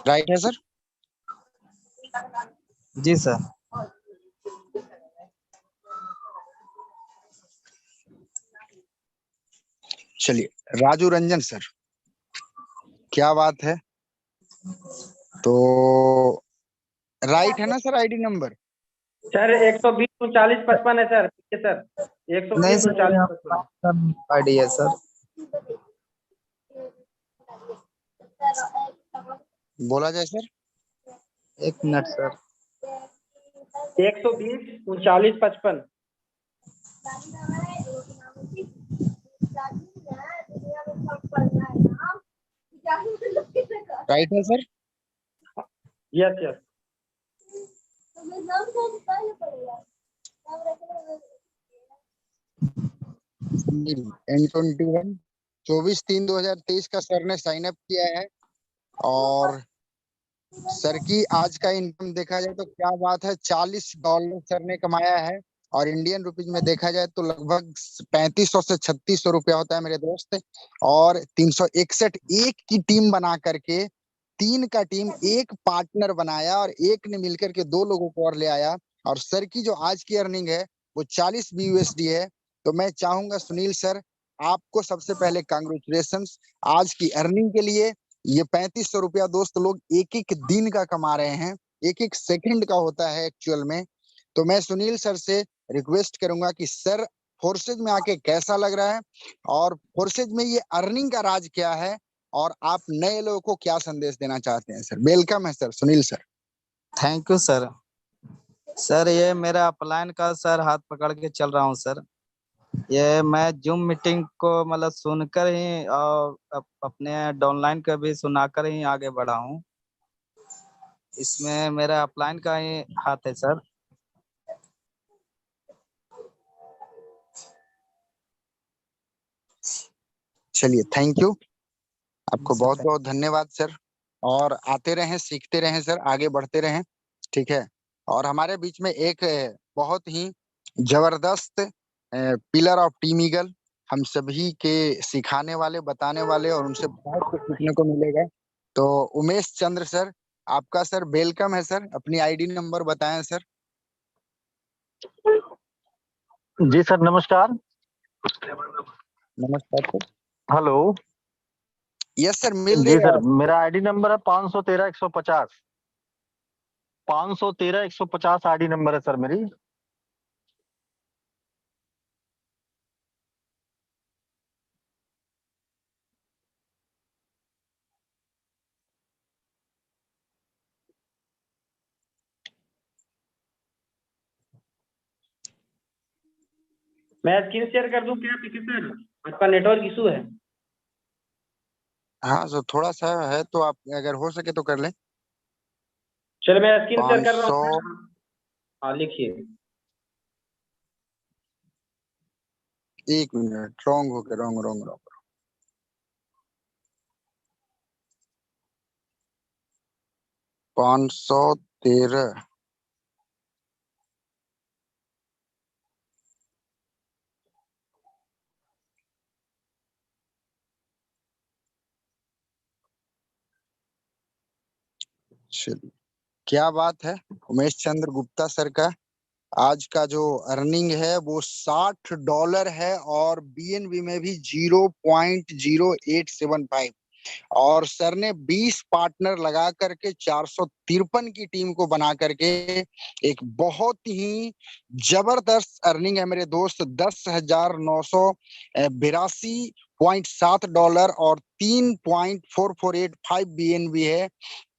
राइट है सर? जी सर। चलिए राजू रंजन सर, क्या बात है। तो राइट है ना सर आईडी नंबर? सर 120-39-55 है सर। ठीक है सर, नहीं सर, 120-39-55। आईडी है सर। बोला जाए सर। एक मिनट सर। 120-39-55। राइट है सर? Yes yes. N21 24/3/2023 का सर ने साइन अप किया है। और सर की आज का इनकम देखा जाए तो क्या बात है, $40 सर ने कमाया है। और इंडियन रुपीज में देखा जाए तो लगभग 3500 से 3600 रुपया होता है मेरे दोस्त। और 361 एक की टीम बना करके, 3 का टीम एक पार्टनर बनाया और एक ने मिलकर के 2 लोगों को और ले आया। और सर की जो आज की अर्निंग है वो 40 BUSD है। तो मैं चाहूंगा सुनील सर, आपको सबसे पहले कांग्रेचुलेशंस आज की अर्निंग के लिए। ये 3500 रुपया दोस्त लोग एक एक दिन का कमा रहे हैं, एक एक सेकंड का होता है एक्चुअल में। तो मैं सुनील सर से रिक्वेस्ट करूंगा कि सर फोर्सेज में आके कैसा लग रहा है और फोर्सेज में ये अर्निंग का राज क्या है और आप नए लोगों को क्या संदेश देना चाहते हैं सर। वेलकम है sir Sunil sir. Thank you sir. Sir ये मेरा अपलाइन का सर हाथ पकड़ के चल रहा हूँ सर। ये मैं जूम मीटिंग को मतलब सुनकर ही और अपने डाउनलाइन का भी सुनाकर ही आगे बढ़ा हूँ। इसमें मेरा अपलाइन का ही हाथ है सर। चलिए थैंक यू, आपको सर, बहुत बहुत धन्यवाद सर। और आते रहें, सीखते रहें सर, आगे बढ़ते रहें। ठीक है। और हमारे बीच में एक बहुत ही जबरदस्त पिलर ऑफ टीम ईगल, हम सभी के सिखाने वाले, बताने वाले और उनसे बहुत कुछ सीखने को मिलेगा। तो उमेश चंद्र सर, आपका सर वेलकम है सर। अपनी आईडी नंबर बताएं सर। जी सर, नमस्कार। नमस्कार सर। हेलो। यस सर, मिल जी रही है सर, आपको। मेरा आईडी नंबर है 513 150। 513 150 आईडी नंबर है सर मेरी। मैं स्क्रीन शेयर कर दूं क्या पीके सर? आपका नेटवर्क इशू है। हाँ सर, थोड़ा सा है तो आप अगर हो सके तो कर लें। चलो मैं स्क्रीन शेयर कर रहा 500। हूँ सर। हाँ लिखिए। 1 मिनट, रॉन्ग हो गया, रॉन्ग रॉन्ग रॉन्ग। 513। चलिए, क्या बात है। उमेश चंद्र गुप्ता सर का आज का जो अर्निंग है वो $60 है, और बीएनबी में भी 0.0875। और सर ने 20 पार्टनर लगा करके 453 की टीम को बना करके एक बहुत ही जबरदस्त अर्निंग है मेरे दोस्त। $10,982.7 और 3.4485 बीएनबी है।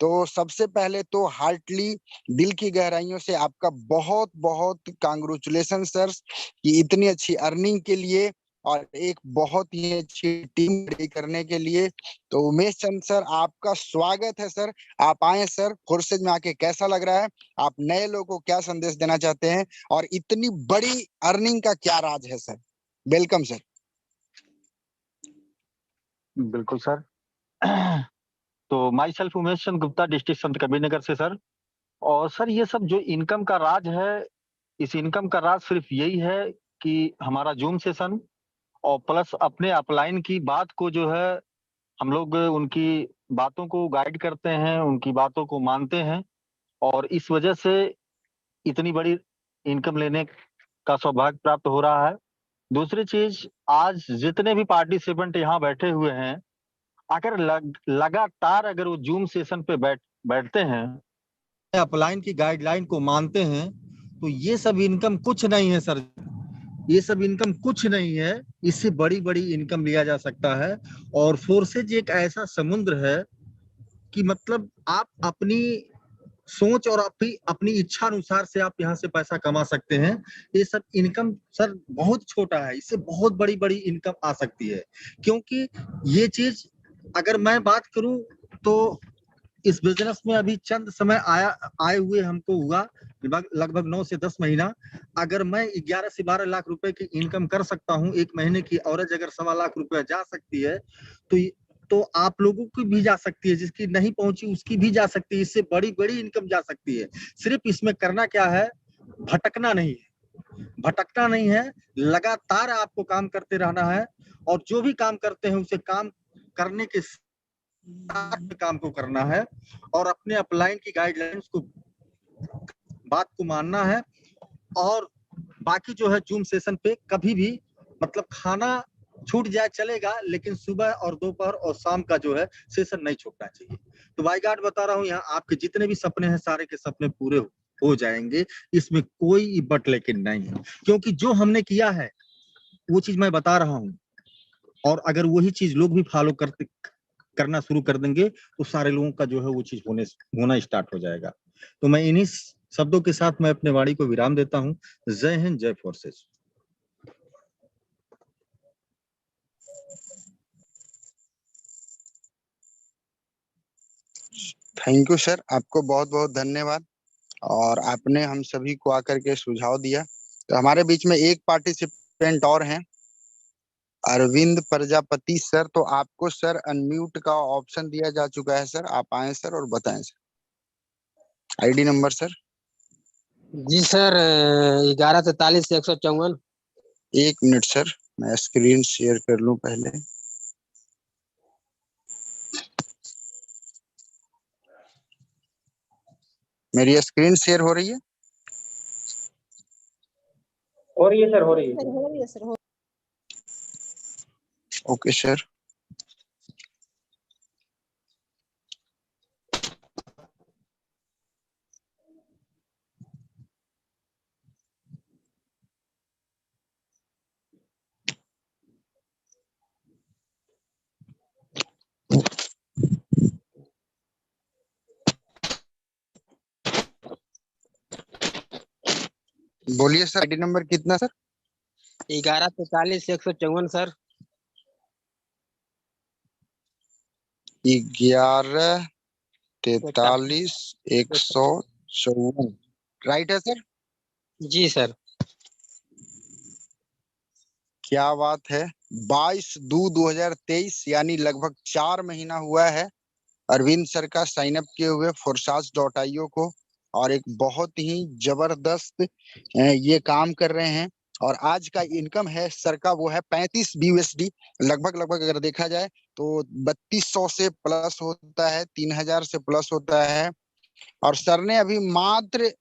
तो सबसे पहले तो हार्टली दिल की गहराइयों से आपका बहुत बहुत कांग्रेचुलेशन सर, कि इतनी अच्छी अर्निंग के लिए और एक बहुत ही अच्छी टीम रेडी करने के लिए। तो उमेश चंद सर, आपका स्वागत है सर। आप आए सर, फोर्सेज में आके कैसा लग रहा है? आप नए लोगों को क्या संदेश देना चाहते हैं, और इतनी बड़ी अर्निंग का क्या राज है सर? Welcome sir. बिल्कुल सर। तो my self Umesh Chand Gupta, district Sant Kabirnagar से सर। और सर ये सब जो इनकम का राज है, इस इनकम का राज सिर्फ यही है कि हमारा जूम सेशन और प्लस अपने अपलाइन की बात को जो है, हम लोग उनकी बातों को गाइड करते हैं, उनकी बातों को मानते हैं, और इस वजह से इतनी बड़ी इनकम लेने का सौभाग्य प्राप्त हो रहा है। दूसरी चीज, आज जितने भी पार्टिसिपेंट यहाँ बैठे हुए हैं, अगर लगातार अगर वो जूम सेशन पे बैठते हैं, अपलाइन की गाइडलाइन को मानते हैं, तो ये सब इनकम कुछ नहीं है सर। ये सब इनकम कुछ नहीं है। इससे बड़ी बड़ी इनकम लिया जा सकता है। और फोर्सेज एक ऐसा समुद्र है कि मतलब आप अपनी सोच और अपनी अपनी इच्छा अनुसार से आप यहाँ से पैसा कमा सकते हैं। ये सब इनकम सर बहुत छोटा है, इससे बहुत बड़ी बड़ी इनकम आ सकती है। क्योंकि ये चीज अगर मैं बात करूं तो इस बिजनेस में अभी चंद समय आए हुए हमको हुआ, लगभग 9 से 10 महीना। अगर मैं 11 से 12 लाख रुपए की इनकम कर सकता हूं एक महीने की, एवरेज अगर 1.25 लाख रुपए जा सकती है, तो आप लोगों की भी जा सकती है, जिसकी नहीं पहुंची उसकी भी जा सकती है। इससे बड़ी बड़ी इनकम जा सकती है। सिर्फ इसमें करना क्या है, भटकना नहीं है। भटकना नहीं है, लगातार आपको काम करते रहना है। और जो भी काम करते हैं उसे काम करने के साथ काम को करना है, और अपने अपलाइन की गाइडलाइंस को बात को मानना है। और बाकी जो है जूम सेशन पे कभी भी मतलब खाना छूट जाए चलेगा, लेकिन सुबह और दोपहर और शाम का जो है सेशन नहीं छूटना चाहिए। तो बाई गार्ड बता रहा हूँ, यहाँ आपके जितने भी सपने हैं सारे के सपने पूरे हो जाएंगे। इसमें कोई बट लेकिन नहीं है, क्योंकि जो हमने किया है वो चीज मैं बता रहा हूँ। और अगर वही चीज लोग भी फॉलो करना शुरू कर देंगे तो सारे लोगों का जो है वो चीज होना स्टार्ट हो जाएगा। तो मैं इन्हीं शब्दों के साथ मैं अपने वाणी को विराम देता हूँ। जय हिंद, जय फोर्सेस। थैंक यू सर, आपको बहुत बहुत धन्यवाद। और आपने हम सभी को आकर के सुझाव दिया। तो हमारे बीच में एक पार्टिसिपेंट और हैं, अरविंद प्रजापति सर। तो आपको सर अनम्यूट का ऑप्शन दिया जा चुका है सर, आप आए सर और बताएं सर आईडी नंबर सर। जी सर, 1143 154। 1 मिनट सर, मैं स्क्रीन शेयर कर लूं पहले। मेरी स्क्रीन शेयर हो रही है? हो रही है सर, हो रही है। सर हो रही है सर, ओके सर। बोलिए सर, आईडी नंबर कितना सर? 1143-154 सर। 1143-154 राइट है सर? जी सर। क्या बात है। 22/2/2023 यानी लगभग 4 महीना हुआ है अरविंद सर का साइन अप किए हुए forsage.io को, और एक बहुत ही जबरदस्त ये काम कर रहे हैं। और आज का इनकम है सर का वो है 35 BUSD, लगभग अगर देखा जाए तो 3200 से प्लस होता है, 3000 से प्लस होता है। और सर ने अभी मात्र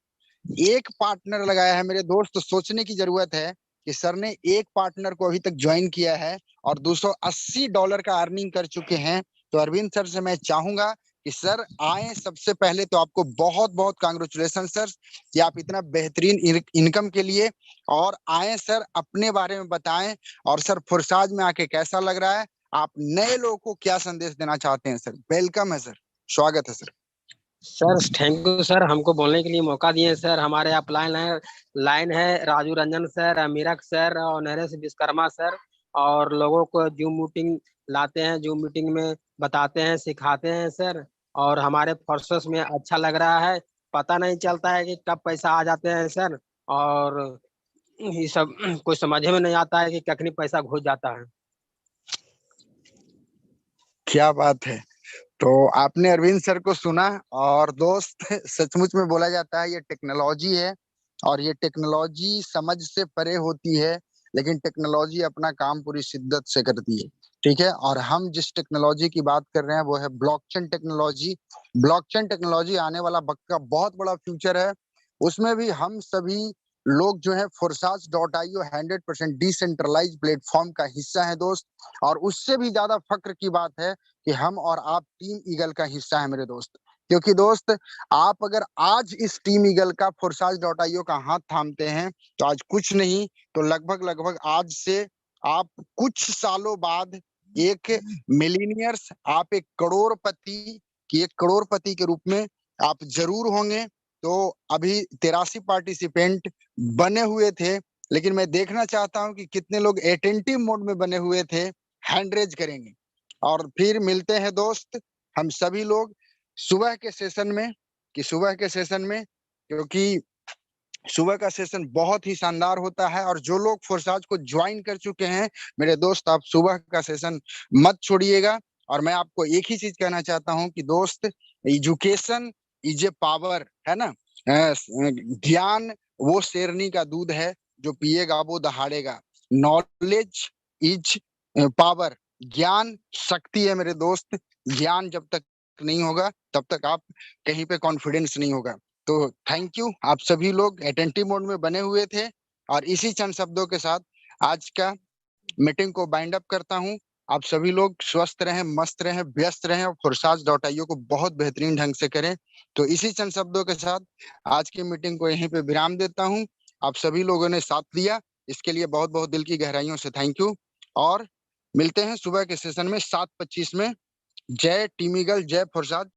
एक पार्टनर लगाया है मेरे दोस्त। तो सोचने की जरूरत है कि सर ने एक पार्टनर को अभी तक ज्वाइन किया है और $280 का अर्निंग कर चुके हैं। तो अरविंद सर से मैं चाहूंगा कि सर आए। सबसे पहले तो आपको बहुत बहुत कांग्रेचुलेशन सर कि आप इतना बेहतरीन इनकम के लिए और आए सर, अपने बारे में बताएं। और सर फुरसाज में आके कैसा लग रहा है, आप नए लोगों को क्या संदेश देना चाहते हैं सर? वेलकम है सर, स्वागत है sir. Sir thank you sir, हमको बोलने के लिए मौका दिए सर। हमारे आप लाइन है राजू रंजन सर, मीरक सर और नरेश विश्वकर्मा सर। और लोगों को जूम मीटिंग लाते हैं, जूम मीटिंग में बताते हैं, सिखाते हैं सर। और हमारे फोर्सेस में अच्छा लग रहा है, पता नहीं चलता है कि कब पैसा आ जाते हैं सर। और ये सब कुछ समझ में नहीं आता है कि कखनी पैसा घुस जाता है। क्या बात है। तो आपने अरविंद सर को सुना। और दोस्त सचमुच में बोला जाता है ये टेक्नोलॉजी है और ये टेक्नोलॉजी समझ से परे होती है, लेकिन टेक्नोलॉजी अपना काम पूरी शिद्दत से करती है। ठीक है। और हम जिस टेक्नोलॉजी की बात कर रहे हैं वो है ब्लॉकचेन टेक्नोलॉजी। ब्लॉकचेन टेक्नोलॉजी आने वाला का बहुत बड़ा फ्यूचर है। उसमें भी हम सभी लोग जो है forsage.io 100% डिसेंट्रलाइज प्लेटफॉर्म का हिस्सा है दोस्त। और उससे भी ज्यादा फक्र की बात है कि हम और आप टीम ईगल का हिस्सा है मेरे दोस्त। क्योंकि दोस्त आप अगर आज इस टीम ईगल का forsage.io का हाथ थामते हैं तो आज कुछ नहीं तो लगभग आज से आप कुछ सालों बाद एक मिलीनियर्स, आप एक करोड़पति की एक करोड़पति के रूप में आप जरूर होंगे। तो अभी 83 पार्टिसिपेंट बने हुए थे, लेकिन मैं देखना चाहता हूं कि कितने लोग एटेंटिव मोड में बने हुए थे। हैंड रेज करेंगे और फिर मिलते हैं दोस्त हम सभी लोग सुबह के सेशन में। क्योंकि सुबह का सेशन बहुत ही शानदार होता है। और जो लोग फोर्साज को ज्वाइन कर चुके हैं मेरे दोस्त, आप सुबह का सेशन मत छोड़िएगा। और मैं आपको एक ही चीज कहना चाहता हूं कि दोस्त एजुकेशन इज ए पावर, है ना। ज्ञान वो शेरनी का दूध है, जो पिएगा वो दहाड़ेगा। नॉलेज इज पावर, ज्ञान शक्ति है मेरे दोस्त। ज्ञान जब तक नहीं होगा तब तक आप कहीं पे कॉन्फिडेंस नहीं होगा। तो थैंक यू, आप सभी लोग अटेंटिव मोड में बने हुए थे। और इसी चंद शब्दों के साथ आज का मीटिंग को बाइंड अप करता हूं। आप सभी लोग स्वस्थ रहें, मस्त रहें, व्यस्त रहें और forsage.io को बहुत बेहतरीन ढंग से करें। तो इसी चंद शब्दों के साथ आज की मीटिंग को यहीं पे विराम देता हूं। आप सभी लोगों ने साथ दिया, इसके लिए बहुत बहुत दिल की गहराइयों से थैंक यू। और मिलते हैं सुबह के सेशन में 7:25 में। जय टीम ईगल, जय forsage।